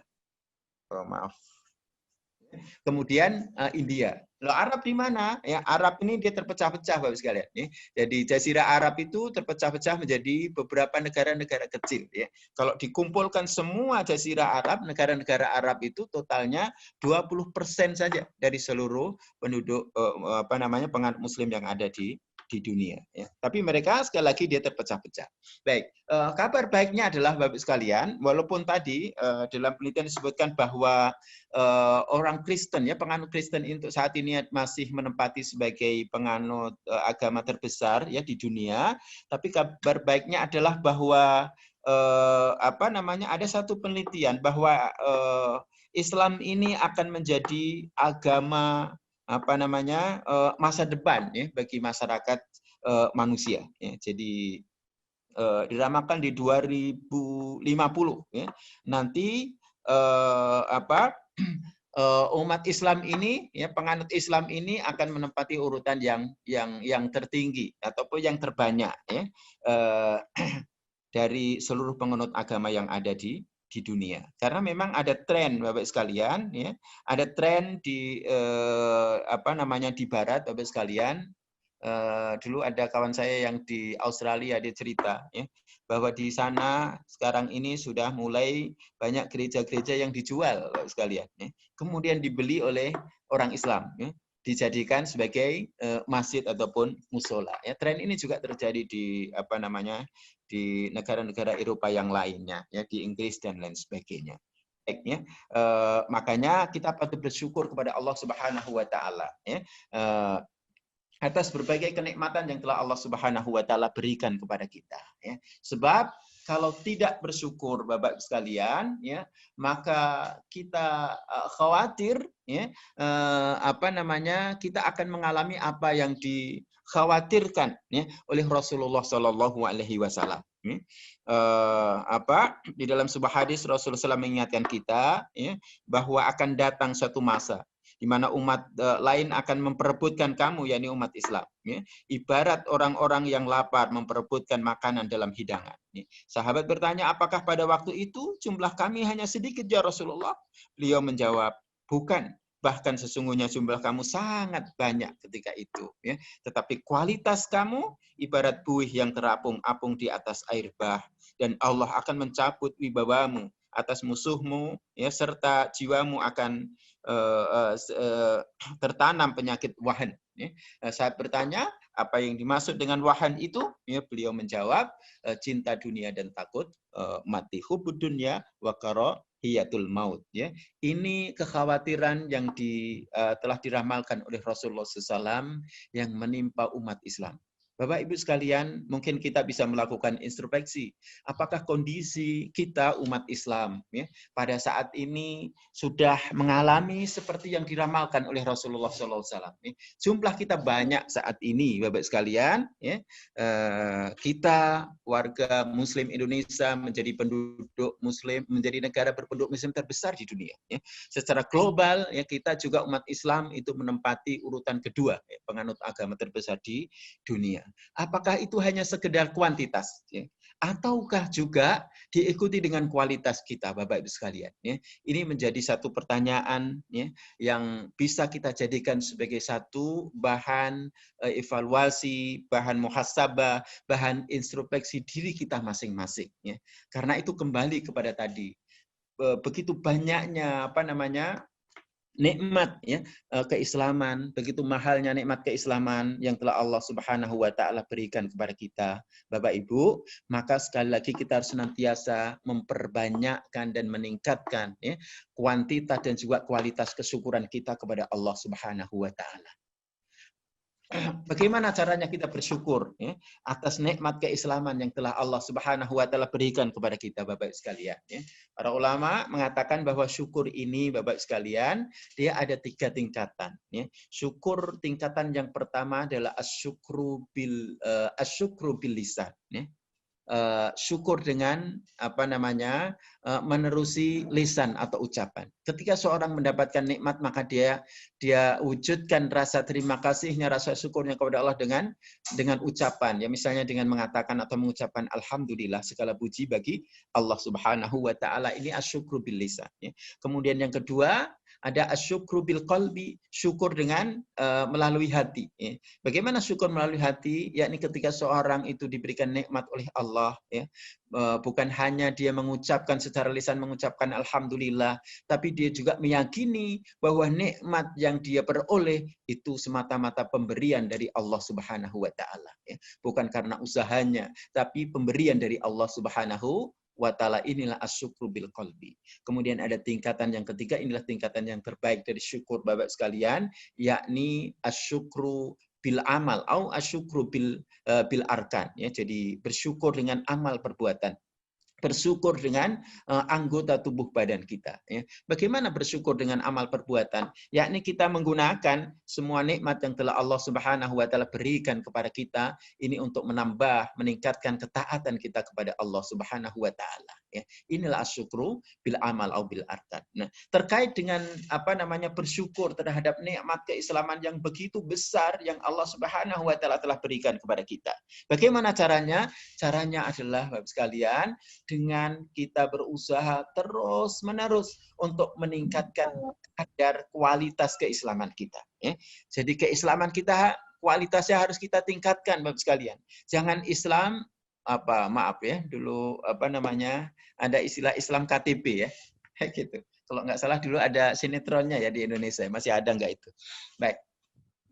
Kemudian India. Loh, Arab di mana? Arab ini dia terpecah-pecah, Bapak sekalian. Jadi Jazirah Arab itu terpecah-pecah menjadi beberapa negara-negara kecil. Kalau dikumpulkan semua Jazirah Arab, negara-negara Arab itu totalnya 20% saja dari seluruh penduduk penganut Muslim yang ada di di dunia. Ya. Tapi mereka sekali lagi dia terpecah-pecah. Baik, kabar baiknya adalah Bapak sekalian, walaupun tadi dalam penelitian disebutkan bahwa orang Kristen, ya penganut Kristen untuk saat ini masih menempati sebagai penganut agama terbesar ya di dunia. Tapi kabar baiknya adalah bahwa ada satu penelitian bahwa Islam ini akan menjadi agama masa depan ya bagi masyarakat manusia. Ya. Jadi diramalkan di 2050 ya. Nanti umat Islam ini ya penganut Islam ini akan menempati urutan yang tertinggi ataupun yang terbanyak ya dari seluruh penganut agama yang ada di dunia. Karena memang ada tren Bapak sekalian ya, ada tren di di barat Bapak sekalian. Dulu ada kawan saya yang di Australia dia cerita ya, bahwa di sana sekarang ini sudah mulai banyak gereja-gereja yang dijual Bapak sekalian ya. Kemudian dibeli oleh orang Islam ya, dijadikan sebagai masjid ataupun musola ya. Tren ini juga terjadi di di negara-negara Eropa yang lainnya ya, di Inggris dan lain sebagainya. Ya. Makanya kita patut bersyukur kepada Allah Subhanahu wa taala ya. Atas berbagai kenikmatan yang telah Allah Subhanahu wa taala berikan kepada kita ya. Sebab kalau tidak bersyukur Bapak sekalian ya, maka kita khawatir ya kita akan mengalami apa yang dikhawatirkan ya oleh Rasulullah Shallallahu alaihi wasallam. Di dalam sebuah hadis Rasulullah SAW mengingatkan kita ya, bahwa akan datang suatu masa di mana umat lain akan memperebutkan kamu, yakni umat Islam. Ya. Ibarat orang-orang yang lapar memperebutkan makanan dalam hidangan. Ya. Sahabat bertanya, apakah pada waktu itu jumlah kami hanya sedikit ya Rasulullah? Beliau menjawab, bukan. Bahkan sesungguhnya jumlah kamu sangat banyak ketika itu. Ya. Tetapi kualitas kamu ibarat buih yang terapung-apung di atas air bah. Dan Allah akan mencabut wibawamu atas musuhmu, ya, serta jiwamu akan tertanam penyakit wahan. Ya. Saat bertanya, apa yang dimaksud dengan wahan itu? Ya, beliau menjawab, cinta dunia dan takut mati. Hubbud dunya wa karahiyatul maut. Ya. Ini kekhawatiran yang telah diramalkan oleh Rasulullah SAW yang menimpa umat Islam. Bapak Ibu sekalian, mungkin kita bisa melakukan introspeksi. Apakah kondisi kita umat Islam ya, pada saat ini sudah mengalami seperti yang diramalkan oleh Rasulullah SAW? Ya. Jumlah kita banyak saat ini, Bapak sekalian. Ya. Kita warga Muslim Indonesia menjadi penduduk Muslim, menjadi negara berpenduduk Muslim terbesar di dunia. Ya. Secara global, ya kita juga umat Islam itu menempati urutan kedua, ya, penganut agama terbesar di dunia. Apakah itu hanya sekedar kuantitas? Ya? Ataukah juga diikuti dengan kualitas kita, Bapak Ibu sekalian? Ya? Ini menjadi satu pertanyaan ya, yang bisa kita jadikan sebagai satu bahan evaluasi, bahan muhasabah, bahan introspeksi diri kita masing-masing. Ya? Karena itu kembali kepada tadi, begitu banyaknya nikmat ya keislaman, begitu mahalnya nikmat keislaman yang telah Allah Subhanahu wa taala berikan kepada kita, Bapak Ibu, maka sekali lagi kita harus senantiasa memperbanyakkan dan meningkatkan ya kuantitas dan juga kualitas kesyukuran kita kepada Allah Subhanahu wa taala. Bagaimana caranya kita bersyukur ya, atas nikmat keislaman yang telah Allah Subhanahu wa taala berikan kepada kita, Bapak sekalian ya. Para ulama mengatakan bahwa syukur ini, Bapak sekalian, dia ada 3 tingkatan ya. Syukur tingkatan yang pertama adalah asyukru bil lisan ya. Syukur dengan menerusi lisan atau ucapan. Ketika seorang mendapatkan nikmat, maka dia wujudkan rasa terima kasihnya, rasa syukurnya kepada Allah dengan ucapan. Ya, misalnya dengan mengatakan atau mengucapkan alhamdulillah, segala puji bagi Allah Subhanahu wa taala. Ini asyukru bil lisan. Ya. Kemudian yang kedua Ada asyukru bil qalbi, syukur dengan melalui hati. Ya. Bagaimana syukur melalui hati? Yakni ketika seorang itu diberikan nikmat oleh Allah, ya, bukan hanya dia mengucapkan secara lisan mengucapkan alhamdulillah, tapi dia juga meyakini bahwa nikmat yang dia peroleh itu semata-mata pemberian dari Allah Subhanahu wa taala, ya. Bukan karena usahanya, tapi pemberian dari Allah Subhanahu wa ta'ala. Inilah asyukru bil qalbi. Kemudian ada tingkatan yang ketiga, inilah tingkatan yang terbaik dari syukur Bapak sekalian, yakni asyukru bil amal atau asyukru bil arkan, ya. Jadi bersyukur dengan amal perbuatan. Bersyukur dengan anggota tubuh badan kita. Ya. Bagaimana bersyukur dengan amal perbuatan? Yakni kita menggunakan semua nikmat yang telah Allah Subhanahu wa taala berikan kepada kita ini untuk menambah, meningkatkan ketaatan kita kepada Allah Subhanahu wa taala. Ya. Inilah asyukru bil amal atau bil arkan. Nah, terkait dengan bersyukur terhadap nikmat keislaman yang begitu besar yang Allah Subhanahu wa taala telah berikan kepada kita. Bagaimana caranya? Caranya adalah Bapak sekalian, dengan kita berusaha terus-menerus untuk meningkatkan kadar kualitas keislaman kita. Ya. Jadi keislaman kita kualitasnya harus kita tingkatkan, Bapak sekalian. Jangan Islam dulu ada istilah Islam KTP, ya, gitu. Kalau nggak salah dulu ada sinetronnya ya di Indonesia, masih ada nggak itu? Baik.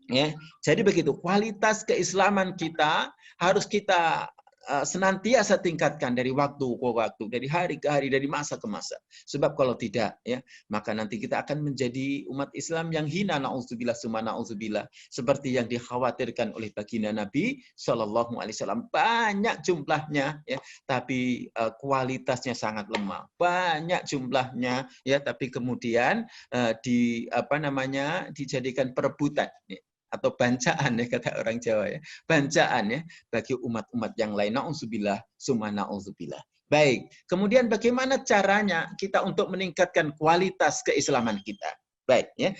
Ya, jadi begitu kualitas keislaman kita harus kita senantiasa tingkatkan dari waktu ke waktu, dari hari ke hari, dari masa ke masa. Sebab kalau tidak, ya, maka nanti kita akan menjadi umat Islam yang hina, na'udzubillah summa na'udzubillah, seperti yang dikhawatirkan oleh baginda Nabi Shallallahu Alaihi Wasallam. Banyak jumlahnya, ya, tapi kualitasnya sangat lemah. Banyak jumlahnya, ya, tapi kemudian dijadikan perebutan. Ya, atau bancaan, ya, kata orang Jawa, ya. Bancaan, ya, bagi umat-umat yang lain. Na'udzubillah summa na'udzubillah. Baik, kemudian bagaimana caranya kita untuk meningkatkan kualitas keislaman kita? Baik, ya.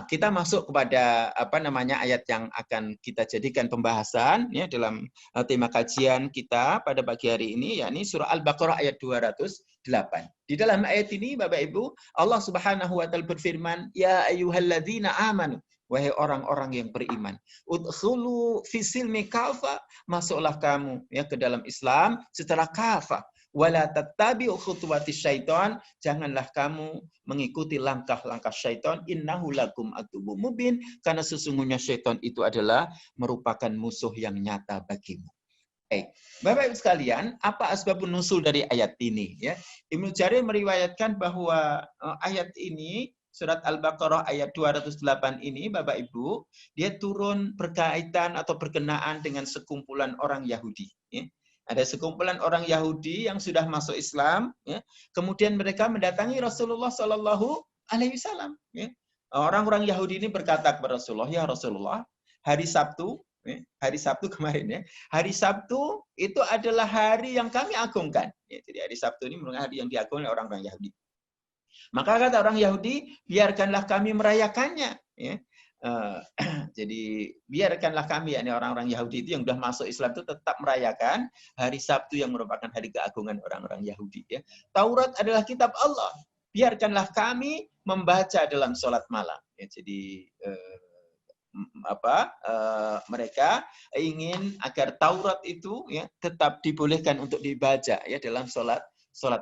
Kita masuk kepada ayat yang akan kita jadikan pembahasan, ya, dalam tema kajian kita pada pagi hari ini, yakni surah Al-Baqarah ayat 208. Di dalam ayat ini Bapak Ibu, Allah Subhanahu wa taala berfirman, ya ayyuhalladzina amanu, wahai orang-orang yang beriman, udkhulu fisilmi kafa, masuklah kamu, ya, ke dalam Islam secara kafa. Wala tattabi'u khutuwati syaitan, janganlah kamu mengikuti langkah-langkah syaitan, innahu lakum aduwwum mubin, karena sesungguhnya syaitan itu adalah merupakan musuh yang nyata bagimu. Baik, Bapak Ibu sekalian, apa asbabun nusul dari ayat ini, ya? Ibnu Jarir meriwayatkan bahwa ayat ini, surat Al-Baqarah ayat 208 ini, Bapak Ibu, dia turun berkaitan atau berkenaan dengan sekumpulan orang Yahudi. Ya. Ada sekumpulan orang Yahudi yang sudah masuk Islam, ya. Kemudian mereka mendatangi Rasulullah Shallallahu Alaihi Wasallam. Ya. Orang-orang Yahudi ini berkata kepada Rasulullah, ya Rasulullah, hari Sabtu kemarin, ya, hari Sabtu itu adalah hari yang kami agungkan. Ya, jadi hari Sabtu ini merupakan hari yang diagungkan oleh orang-orang Yahudi. Maka kata orang Yahudi, biarkanlah kami merayakannya. Ya. Jadi biarkanlah kami, yakni orang-orang Yahudi itu yang sudah masuk Islam itu tetap merayakan hari Sabtu yang merupakan hari keagungan orang-orang Yahudi. Ya. Taurat adalah kitab Allah. Biarkanlah kami membaca dalam sholat malam. Ya, jadi mereka ingin agar Taurat itu, ya, tetap dibolehkan untuk dibaca, ya, dalam sholat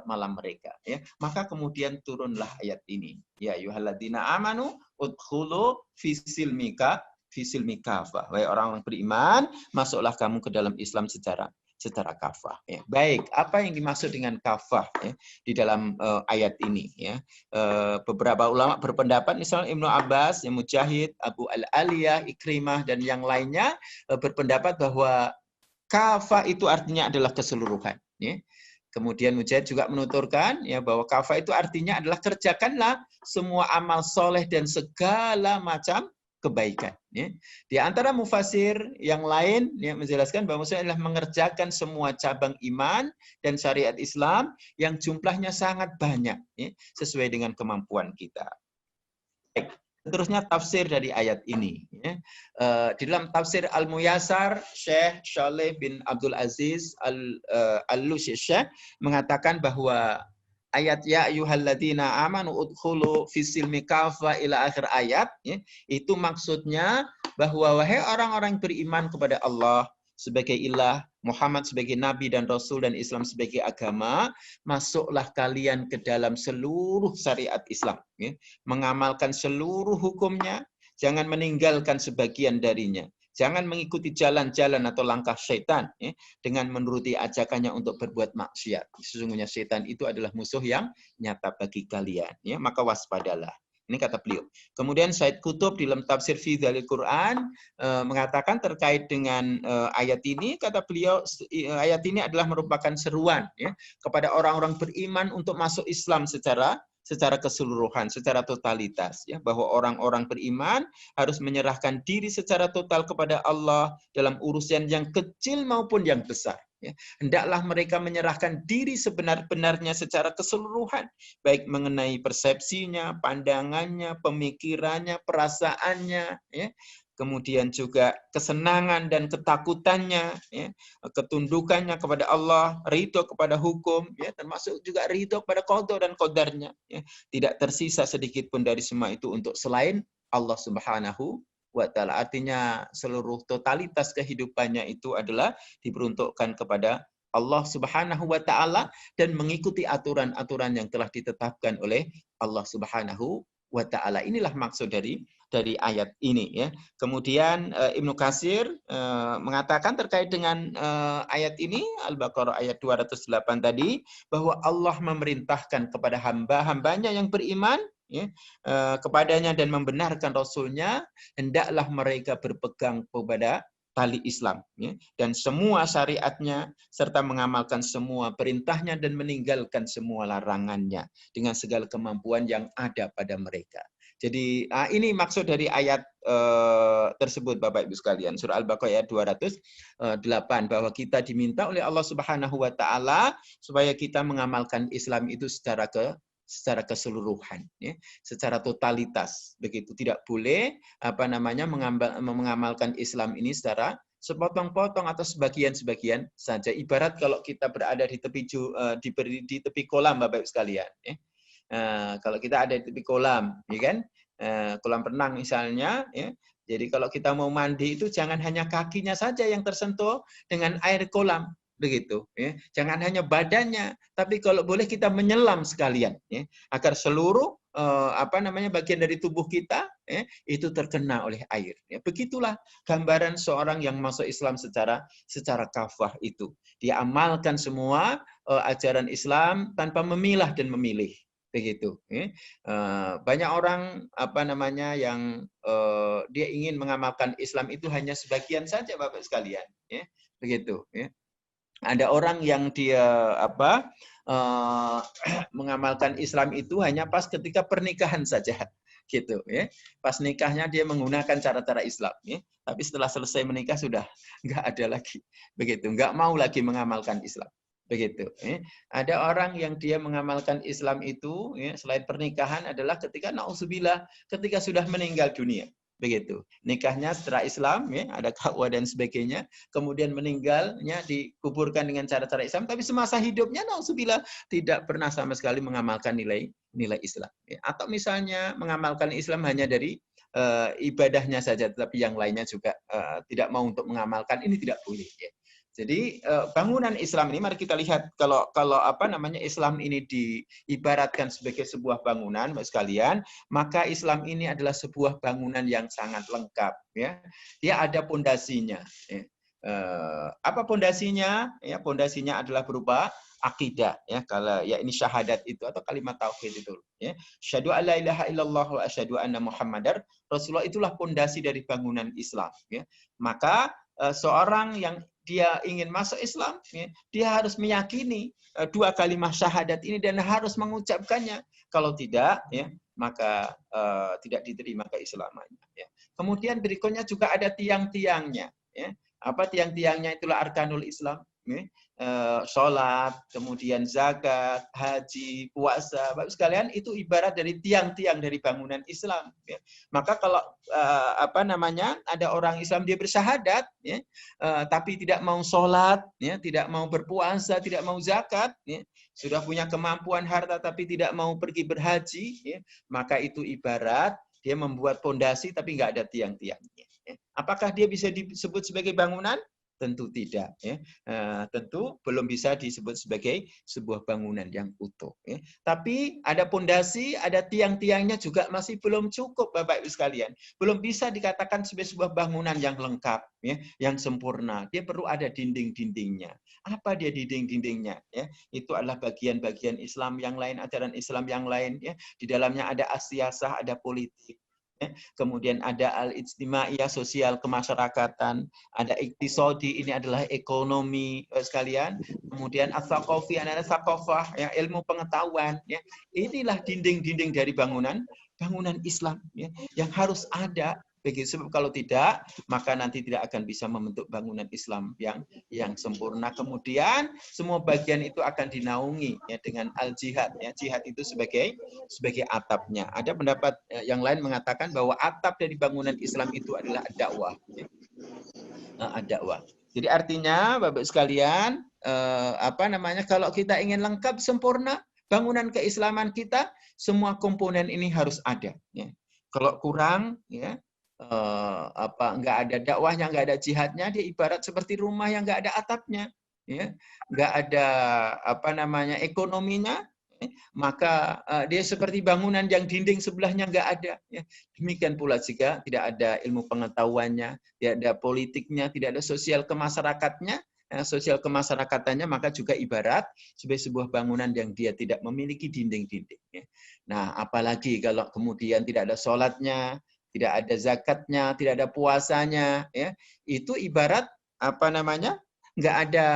malam mereka, ya. Maka kemudian turunlah ayat ini, ya ayyuhalladzina amanu udkhulu fisilmi kafah, wahai orang-orang beriman, masuklah kamu ke dalam Islam secara kafah, ya. Baik, apa yang dimaksud dengan kafah, ya, di dalam ayat ini, ya? Beberapa ulama berpendapat, misalnya Ibnu Abbas, yang Mujahid, Abu Al-Aliyah, Ikrimah, dan yang lainnya berpendapat bahwa kafah itu artinya adalah keseluruhan, ya. Kemudian Mujahid juga menuturkan, ya, bahwa kafah itu artinya adalah kerjakanlah semua amal soleh dan segala macam kebaikan. Ya. Di antara mufasir yang lain, ya, menjelaskan bahwa maksudnya adalah mengerjakan semua cabang iman dan syariat Islam yang jumlahnya sangat banyak, ya, sesuai dengan kemampuan kita. Baik. Seterusnya tafsir dari ayat ini. Ya. Di dalam tafsir Al-Muyassar, Syekh Shalih bin Abdul Aziz Al-Lushish mengatakan bahwa ayat ya ayyuhalladzina amanu udkhulu fis-silmi kafa ila akhir ayat, ya, itu maksudnya bahwa wahai orang-orang beriman kepada Allah sebagai ilah, Muhammad sebagai nabi dan rasul, dan Islam sebagai agama, masuklah kalian ke dalam seluruh syariat Islam, ya. Mengamalkan seluruh hukumnya, jangan meninggalkan sebagian darinya. Jangan mengikuti jalan-jalan atau langkah syaitan, ya, dengan menuruti ajakannya untuk berbuat maksiat. Sesungguhnya syaitan itu adalah musuh yang nyata bagi kalian, ya, maka waspadalah. Ini kata beliau. Kemudian Said Qutb dalam tafsir fi dzalil Quran mengatakan terkait dengan ayat ini, kata beliau, ayat ini adalah merupakan seruan, ya, kepada orang-orang beriman untuk masuk Islam secara keseluruhan, secara totalitas, ya, bahwa orang-orang beriman harus menyerahkan diri secara total kepada Allah dalam urusan yang kecil maupun yang besar. Ya. Hendaklah mereka menyerahkan diri sebenar-benarnya secara keseluruhan, baik mengenai persepsinya, pandangannya, pemikirannya, perasaannya, ya. Kemudian juga kesenangan dan ketakutannya, ya, ketundukannya kepada Allah, ridho kepada hukum, ya, termasuk juga ridho kepada qada dan qadarnya, ya. Tidak tersisa sedikit pun dari semua itu untuk selain Allah Subhanahu wa ta'ala. Artinya seluruh totalitas kehidupannya itu adalah diperuntukkan kepada Allah Subhanahu wa ta'ala dan mengikuti aturan-aturan yang telah ditetapkan oleh Allah Subhanahu wa ta'ala. Inilah maksud dari ayat ini, ya. Kemudian Ibnu Katsir mengatakan terkait dengan ayat ini, Al-Baqarah ayat 208 tadi, bahwa Allah memerintahkan kepada hamba-hambanya yang beriman, ya, kepadanya dan membenarkan Rasulnya, hendaklah mereka berpegang kepada tali Islam, ya, dan semua syariatnya, serta mengamalkan semua perintahnya dan meninggalkan semua larangannya dengan segala kemampuan yang ada pada mereka. Jadi ini maksud dari ayat tersebut, Bapak Ibu sekalian, surah Al-Baqarah ayat 208, bahwa kita diminta oleh Allah Subhanahu wa ta'ala supaya kita mengamalkan Islam itu secara keseluruhan, ya, secara totalitas. Begitu, tidak boleh mengamalkan Islam ini secara sepotong-potong atau sebagian-sebagian saja. Ibarat kalau kita berada di tepi kolam, Bapak Ibu sekalian, ya. Kalau kita ada di tepi kolam, ya kan, kolam renang misalnya, ya. Jadi kalau kita mau mandi itu jangan hanya kakinya saja yang tersentuh dengan air kolam, begitu, ya. Jangan hanya badannya, tapi kalau boleh kita menyelam sekalian, ya, agar seluruh bagian dari tubuh kita, ya, itu terkena oleh air. Ya, begitulah gambaran seorang yang masuk Islam secara kafah itu. Dia amalkan semua ajaran Islam tanpa memilah dan memilih. Begitu, ya. Banyak orang yang dia ingin mengamalkan Islam itu hanya sebagian saja, Bapak sekalian, ya. Begitu, ya. Ada orang yang dia mengamalkan Islam itu hanya pas ketika pernikahan saja, gitu, ya. Pas nikahnya dia menggunakan cara-cara Islam, ya. Tapi setelah selesai menikah sudah nggak ada lagi, begitu, nggak mau lagi mengamalkan Islam. Begitu. Ada orang yang dia mengamalkan Islam itu, ya, selain pernikahan adalah ketika naudzubillah, ketika sudah meninggal dunia. Begitu. Nikahnya secara Islam, ya, ada kawah dan sebagainya, kemudian meninggalnya dikuburkan dengan cara-cara Islam, tapi semasa hidupnya naudzubillah tidak pernah sama sekali mengamalkan nilai Islam. Ya. Atau misalnya mengamalkan Islam hanya dari ibadahnya saja, tetapi yang lainnya juga tidak mau untuk mengamalkan, ini tidak boleh, ya. Jadi bangunan Islam ini, mari kita lihat kalau Islam ini diibaratkan sebagai sebuah bangunan, Bapak sekalian, maka Islam ini adalah sebuah bangunan yang sangat lengkap, ya. Dia ada pondasinya. Ya. Apa pondasinya? Ya, pondasinya adalah berupa akidah, ya. Kalau ya ini syahadat itu atau kalimat tauhid itu, ya. Asyhadu alla ilaha illallah wa asyhadu anna Muhammadar Rasulullah, itulah pondasi dari bangunan Islam, ya. Maka seorang yang dia ingin masuk Islam, ya, dia harus meyakini dua kalimat syahadat ini dan harus mengucapkannya. Kalau tidak, ya, maka tidak diterima keislamannya. Ya. Kemudian berikutnya juga ada tiang-tiangnya. Ya. Apa tiang-tiangnya? Itulah arkanul Islam. ya, sholat, kemudian zakat, haji, puasa, Bapak sekalian, itu ibarat dari tiang-tiang dari bangunan Islam. Ya. Maka kalau ada orang Islam dia bersyahadat, ya, tapi tidak mau sholat, ya, tidak mau berpuasa, tidak mau zakat, ya, sudah punya kemampuan harta tapi tidak mau pergi berhaji, ya, maka itu ibarat dia membuat pondasi tapi nggak ada tiang-tiangnya. Ya. Apakah dia bisa disebut sebagai bangunan? Tentu tidak, ya. Tentu belum bisa disebut sebagai sebuah bangunan yang utuh. Ya. Tapi ada pondasi, ada tiang-tiangnya juga masih belum cukup, Bapak Ibu sekalian. Belum bisa dikatakan sebagai sebuah bangunan yang lengkap, ya, yang sempurna. Dia perlu ada dinding-dindingnya. Apa dia dinding-dindingnya? Ya, itu adalah bagian-bagian Islam yang lain, ajaran Islam yang lain. Ya. Di dalamnya ada as-siyasah, ada politik. Ya. Kemudian ada al-ijtimaiyah, sosial kemasyarakatan, ada iktisodi, ini adalah ekonomi sekalian, kemudian as-saqafi, ada saqafah, ya, ilmu pengetahuan, ya. Inilah dinding-dinding dari bangunan Islam, ya, yang harus ada. Begitu, sebab kalau tidak, maka nanti tidak akan bisa membentuk bangunan Islam yang sempurna. Kemudian semua bagian itu akan dinaungi, ya, dengan al-jihad. Ya. Jihad itu sebagai atapnya. Ada pendapat yang lain mengatakan bahwa atap dari bangunan Islam itu adalah dakwah. Ya. Dakwah. Jadi artinya, Bapak sekalian, kalau kita ingin lengkap, sempurna bangunan keislaman kita, semua komponen ini harus ada. Ya. Kalau kurang, ya, nggak ada dakwahnya, nggak ada jihadnya, dia ibarat seperti rumah yang nggak ada atapnya, ya, nggak ada ekonominya, ya, maka dia seperti bangunan yang dinding sebelahnya nggak ada. Ya. Demikian pula jika tidak ada ilmu pengetahuannya, tidak ada politiknya, tidak ada sosial kemasyarakatnya, sosial kemasyrakatannya, maka juga ibarat sebagai sebuah bangunan yang dia tidak memiliki dinding-dinding. Ya. Nah, apalagi kalau kemudian tidak ada sholatnya, tidak ada zakatnya, tidak ada puasanya, ya, itu ibarat nggak ada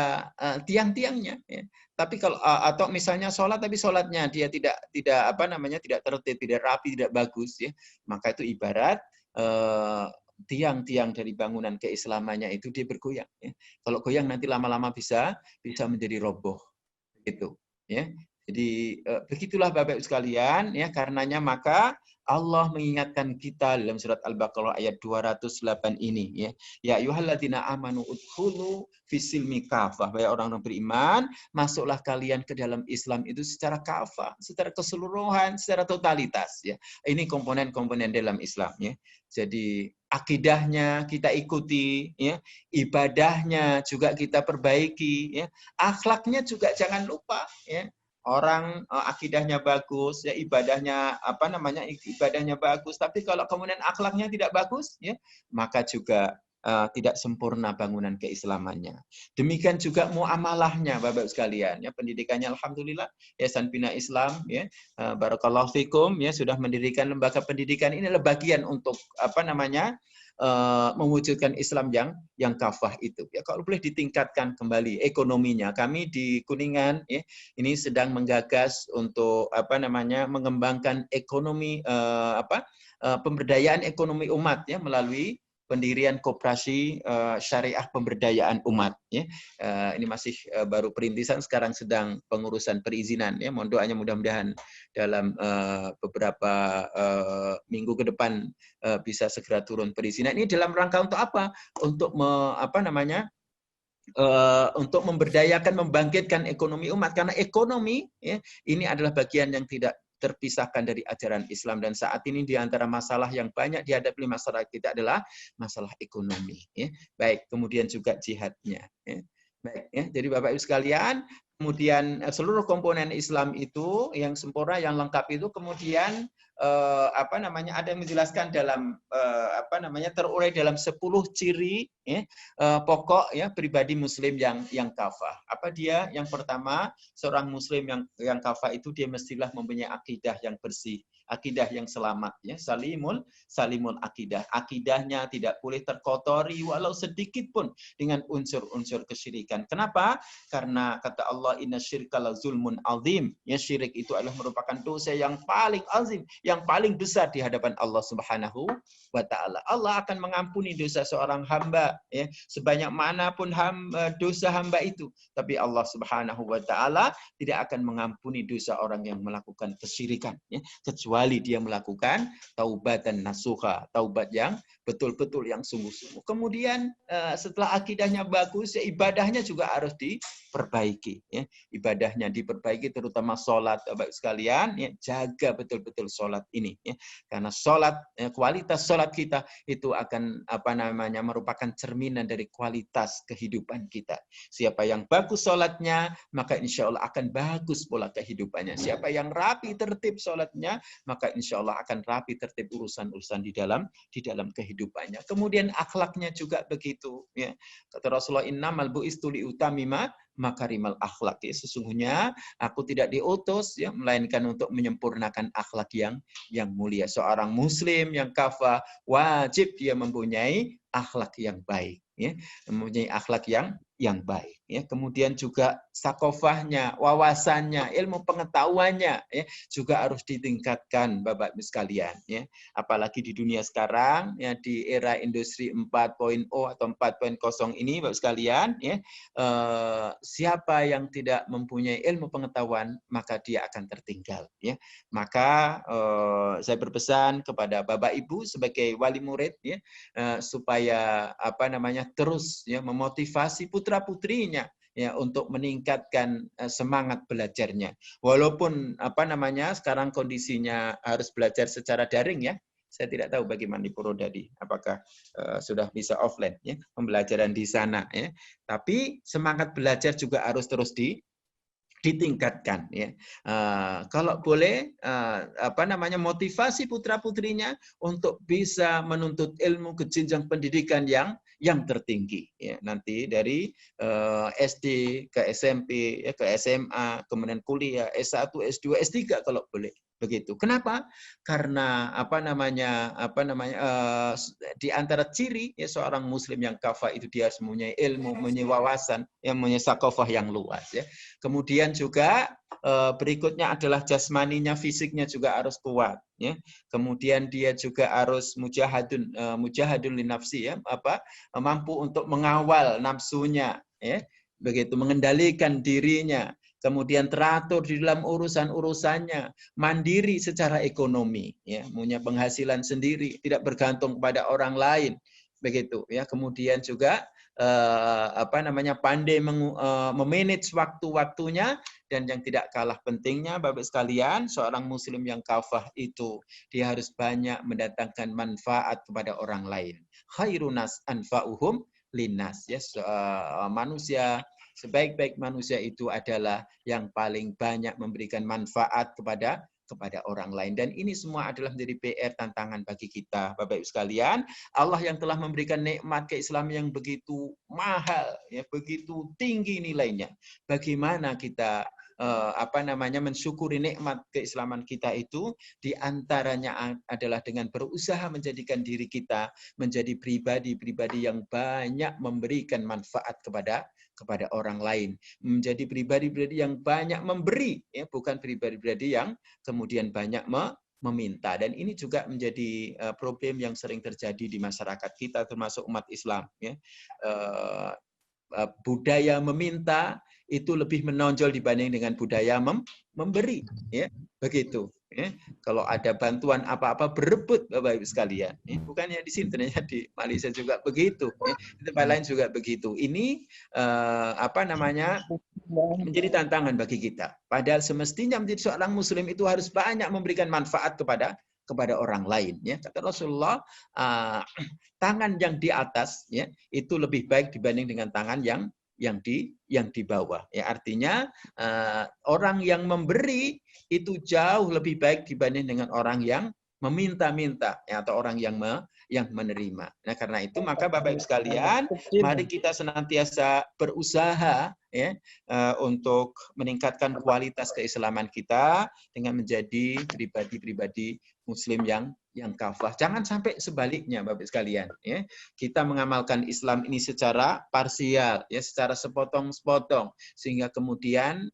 tiang-tiangnya. Ya. Tapi kalau atau misalnya sholat tapi sholatnya dia tidak tertib, tidak rapi, tidak bagus, ya, maka itu ibarat tiang-tiang dari bangunan keislamannya itu dia bergoyang. Ya. Kalau goyang nanti lama-lama bisa menjadi roboh, gitu. Ya. Jadi begitulah Bapak Ibu sekalian, ya, karenanya maka Allah mengingatkan kita dalam surat Al-Baqarah ayat 208 ini, ya. Ya ayyuhalladzina amanu udkhulu fisilmi kafah. Wahai orang-orang beriman, masuklah kalian ke dalam Islam itu secara kafah, secara keseluruhan, secara totalitas, ya. Ini komponen-komponen dalam Islam, ya. Jadi akidahnya kita ikuti, ya. Ibadahnya juga kita perbaiki, ya. Akhlaknya juga jangan lupa, ya. Orang akidahnya bagus, ya, ibadahnya ibadahnya bagus, tapi kalau kemudian akhlaknya tidak bagus, ya, maka juga tidak sempurna bangunan keislamannya. Demikian juga muamalahnya, Bapak sekalian, ya, pendidikannya alhamdulillah Yayasan Bina Islam, ya, barakallahu fikum, ya, sudah mendirikan lembaga pendidikan. Ini adalah bagian untuk mewujudkan Islam yang kafah itu. Ya, kalau boleh ditingkatkan kembali ekonominya. Kami di Kuningan, ya, ini sedang menggagas untuk mengembangkan ekonomi pemberdayaan ekonomi umat, ya, melalui pendirian koperasi syariah pemberdayaan umat. Ya. Ini masih baru perintisan, sekarang sedang pengurusan perizinan. Ya. Mohon doanya mudah-mudahan dalam beberapa minggu ke depan bisa segera turun perizinan. Ini dalam rangka untuk apa? Untuk untuk memberdayakan, membangkitkan ekonomi umat. Karena ekonomi, ya, ini adalah bagian yang tidak terpisahkan dari ajaran Islam, dan saat ini di antara masalah yang banyak dihadapi masyarakat kita adalah masalah ekonomi. Ya. Baik, kemudian juga jihadnya. Ya. Baik, ya. Jadi Bapak Ibu sekalian, kemudian seluruh komponen Islam itu yang sempurna, yang lengkap itu kemudian ada yang menjelaskan dalam terurai dalam 10 ciri, ya, pokok, ya, pribadi Muslim yang kafah. Apa dia? Yang pertama, seorang Muslim yang kafah itu dia mestilah mempunyai akidah yang bersih, akidah yang selamat, ya, salimul akidah. Akidahnya tidak boleh terkotori walau sedikit pun dengan unsur-unsur kesyirikan. Kenapa? Karena kata Allah, inna syirka la zulmun azim. Ya, syirik itu adalah merupakan dosa yang paling azim, yang paling besar di hadapan Allah Subhanahu wa taala. Allah akan mengampuni dosa seorang hamba ya, sebanyak manapun dosa hamba itu, tapi Allah Subhanahu wa taala tidak akan mengampuni dosa orang yang melakukan kesyirikan ya, kecuali dia melakukan taubatan nasuha, taubat yang betul-betul yang sungguh-sungguh. Kemudian setelah akidahnya bagus, ya, ibadahnya juga harus diperbaiki. Ya. Ibadahnya diperbaiki, terutama sholat, Bapak sekalian, ya, jaga betul-betul sholat ini. Ya. Karena sholat, ya, kualitas sholat kita itu akan merupakan cerminan dari kualitas kehidupan kita. Siapa yang bagus sholatnya, maka insya Allah akan bagus pola kehidupannya. Siapa yang rapi tertib sholatnya, maka insya Allah akan rapi tertib urusan-urusan di dalam kehidupannya. Kemudian akhlaknya juga begitu. Ya. Kata Rasulullah, innamal bu'istu liutamima makarimal akhlak. Ya, sesungguhnya aku tidak diutus ya, melainkan untuk menyempurnakan akhlak yang mulia. Seorang muslim yang kafah wajib dia mempunyai akhlak yang baik. Ya, mempunyai akhlak yang baik. Ya, kemudian juga sakofahnya, wawasannya, ilmu pengetahuannya ya, juga harus ditingkatkan, Bapak Ibu sekalian. Ya. Apalagi di dunia sekarang, ya, di era industri 4.0 atau 4.0 ini, Bapak sekalian, ya, siapa yang tidak mempunyai ilmu pengetahuan, maka dia akan tertinggal. Ya. Maka saya berpesan kepada Bapak Ibu sebagai wali murid, ya, supaya terus ya, memotivasi putra-putrinya ya untuk meningkatkan semangat belajarnya. Walaupun sekarang kondisinya harus belajar secara daring ya. Saya tidak tahu bagaimana di Purwodadi, apakah sudah bisa offline ya, pembelajaran di sana ya. Tapi semangat belajar juga harus terus ditingkatkan ya. Kalau boleh motivasi putra-putrinya untuk bisa menuntut ilmu ke jenjang pendidikan yang tertinggi ya. Nanti dari SD ke SMP ya, ke SMA, kemudian kuliah S1, S2, S3 kalau boleh. Begitu. Kenapa? Karena di antara ciri ya, seorang muslim yang kafah itu dia mempunyai ilmu, mempunyai wawasan, yang mempunyai sakofah yang luas ya. Kemudian juga berikutnya adalah jasmaninya, fisiknya juga harus kuat ya. Kemudian dia juga harus mujahadun li nafsi ya, mampu untuk mengawal nafsunya ya. Begitu, mengendalikan dirinya. Kemudian teratur di dalam urusan-urusannya, mandiri secara ekonomi, ya, punya penghasilan sendiri, tidak bergantung kepada orang lain, begitu, ya. Kemudian juga pandai memanage waktu-waktunya, dan yang tidak kalah pentingnya, Bapak sekalian, seorang muslim yang kafah itu dia harus banyak mendatangkan manfaat kepada orang lain. Khairunas anfa'uhum linnas, ya, manusia. Sebaik-baik manusia itu adalah yang paling banyak memberikan manfaat kepada orang lain. Dan ini semua adalah menjadi PR, tantangan bagi kita, Bapak Ibu sekalian. Allah yang telah memberikan nikmat keislaman yang begitu mahal, ya, begitu tinggi nilainya. Bagaimana kita mensyukuri nikmat keislaman kita itu, diantaranya adalah dengan berusaha menjadikan diri kita menjadi pribadi-pribadi yang banyak memberikan manfaat kepada orang lain, menjadi pribadi-pribadi yang banyak memberi, ya, bukan pribadi-pribadi yang kemudian banyak meminta. Dan ini juga menjadi problem yang sering terjadi di masyarakat kita, termasuk umat Islam. Ya. Budaya meminta itu lebih menonjol dibanding dengan budaya memberi, ya, begitu. Ya. Kalau ada bantuan apa-apa berebut, Bapak Ibu sekalian. Ya. Bukannya di sini, ternyata di Malaysia juga begitu. Ya. Di tempat lain juga begitu. Ini menjadi tantangan bagi kita. Padahal semestinya menjadi seorang Muslim itu harus banyak memberikan manfaat kepada orang lain. Ya. Kata Rasulullah, tangan yang di atas ya itu lebih baik dibanding dengan tangan yang di bawah. Ya, artinya orang yang memberi itu jauh lebih baik dibanding dengan orang yang meminta-minta, ya, atau orang yang menerima. Nah, karena itu maka Bapak Ibu sekalian, mari kita senantiasa berusaha ya untuk meningkatkan kualitas keislaman kita dengan menjadi pribadi-pribadi Muslim yang kafah. Jangan sampai sebaliknya, Bapak sekalian. Ya. Kita mengamalkan Islam ini secara parsial, ya, secara sepotong-sepotong, sehingga kemudian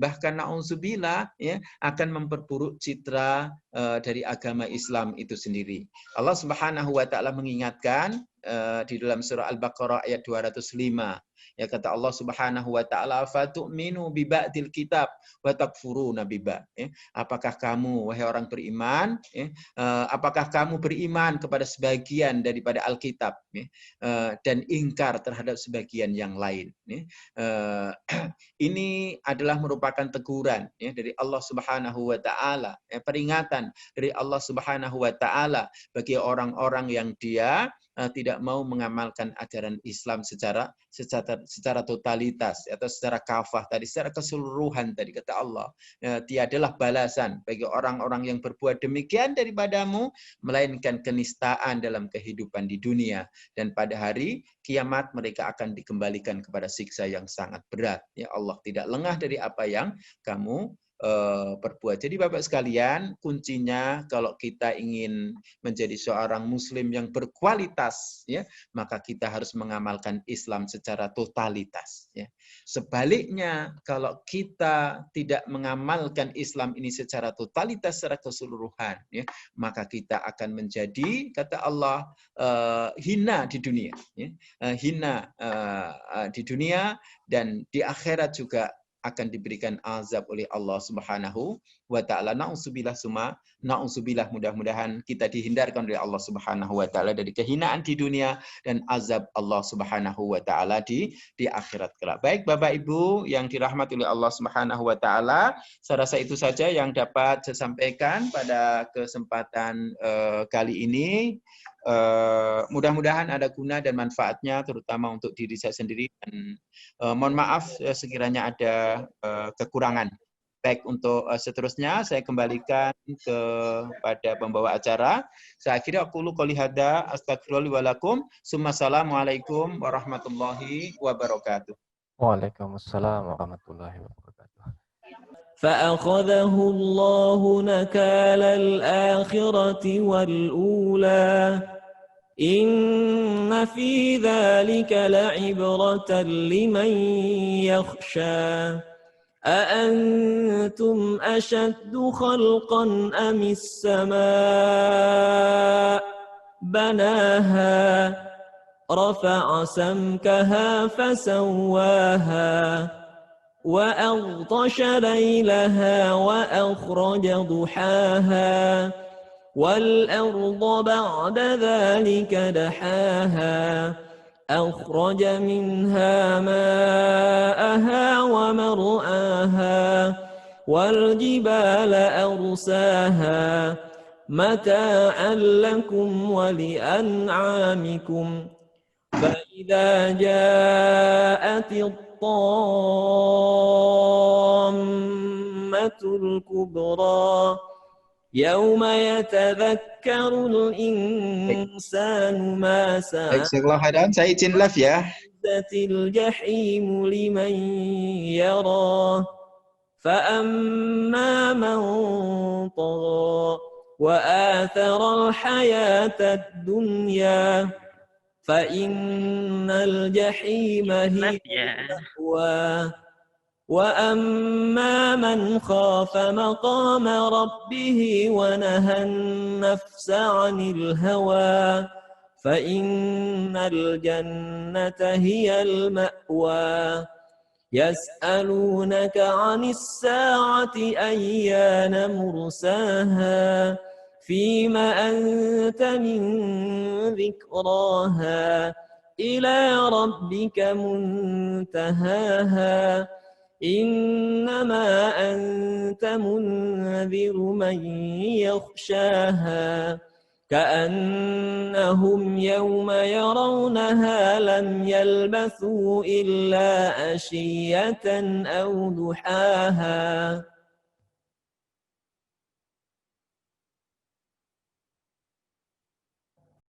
bahkan na'udzubillah ya akan memperburuk citra dari agama Islam itu sendiri. Allah Subhanahu wa taala mengingatkan di dalam surah Al-Baqarah ayat 205. Ya, kata Allah Subhanahu wa taala, "Fatu'minu bi ba'dil kitab wa takfuruna bi ba'd." Apakah kamu wahai orang beriman, apakah kamu beriman kepada sebagian daripada Alkitab dan ingkar terhadap sebagian yang lain. Ini adalah merupakan teguran dari Allah Subhanahu wa taala, peringatan dari Allah Subhanahu wa taala bagi orang-orang yang dia tidak mau mengamalkan ajaran Islam secara totalitas atau secara kafah tadi, secara keseluruhan tadi, kata Allah. Tiadalah balasan bagi orang-orang yang berbuat demikian daripadamu melainkan kenistaan dalam kehidupan di dunia, dan pada hari kiamat mereka akan dikembalikan kepada siksa yang sangat berat. Ya, Allah tidak lengah dari apa yang kamu perbuat. Jadi Bapak sekalian, kuncinya kalau kita ingin menjadi seorang Muslim yang berkualitas, ya, maka kita harus mengamalkan Islam secara totalitas. Ya. Sebaliknya, kalau kita tidak mengamalkan Islam ini secara totalitas, secara keseluruhan, ya, maka kita akan menjadi, kata Allah, hina di dunia, ya. Hina di dunia, dan di akhirat juga akan diberikan azab oleh Allah Subhanahu wa taala. Na'udzubillah, mudah-mudahan kita dihindarkan oleh Allah Subhanahu wa taala dari kehinaan di dunia dan azab Allah Subhanahu wa taala di akhirat kelak. Baik Bapak Ibu yang dirahmati oleh Allah Subhanahu wa taala, saya rasa itu saja yang dapat saya sampaikan pada kesempatan kali ini. Mudah-mudahan ada guna dan manfaatnya, terutama untuk diri saya sendiri, dan mohon maaf sekiranya ada kekurangan. Baik, untuk seterusnya saya kembalikan kepada pembawa acara. Saya akhiri aqulu qouli hadza astaghfirullahi wa lakum. Assalamualaikum warahmatullahi wabarakatuh. Waalaikumsalam warahmatullahi wabarakatuh. فأخذه الله نكال الآخرة والأولى إن في ذلك لعبرة لمن يخشى أأنتم أشد خلقا أم السماء بناها رفع سمكها فسواها وأغطش ليلها وأخرج ضحاها والأرض بعد ذلك دحاها أخرج منها ماءها ومرآها والجبال أرساها متاعا لكم ولأنعامكم فإذا جاءت الطامة الكبرى يوم يتذكر الإنسان ما سعى Saya izin live ya. الجحيم لمن يرى فأما من طغى وآثر الحياة الدنيا فإن الجحيم هي المأوى وأما من خاف مقام ربه ونهى النفس عن الهوى فإن الجنة هي المأوى يسألونك عن الساعة أيان مرساها فيما أنت من ذكراها إلى ربك منتهاها إنما أنت منذر من يخشاها كأنهم يوم يرونها لم يلبثوا إلا عشية أو ضحاها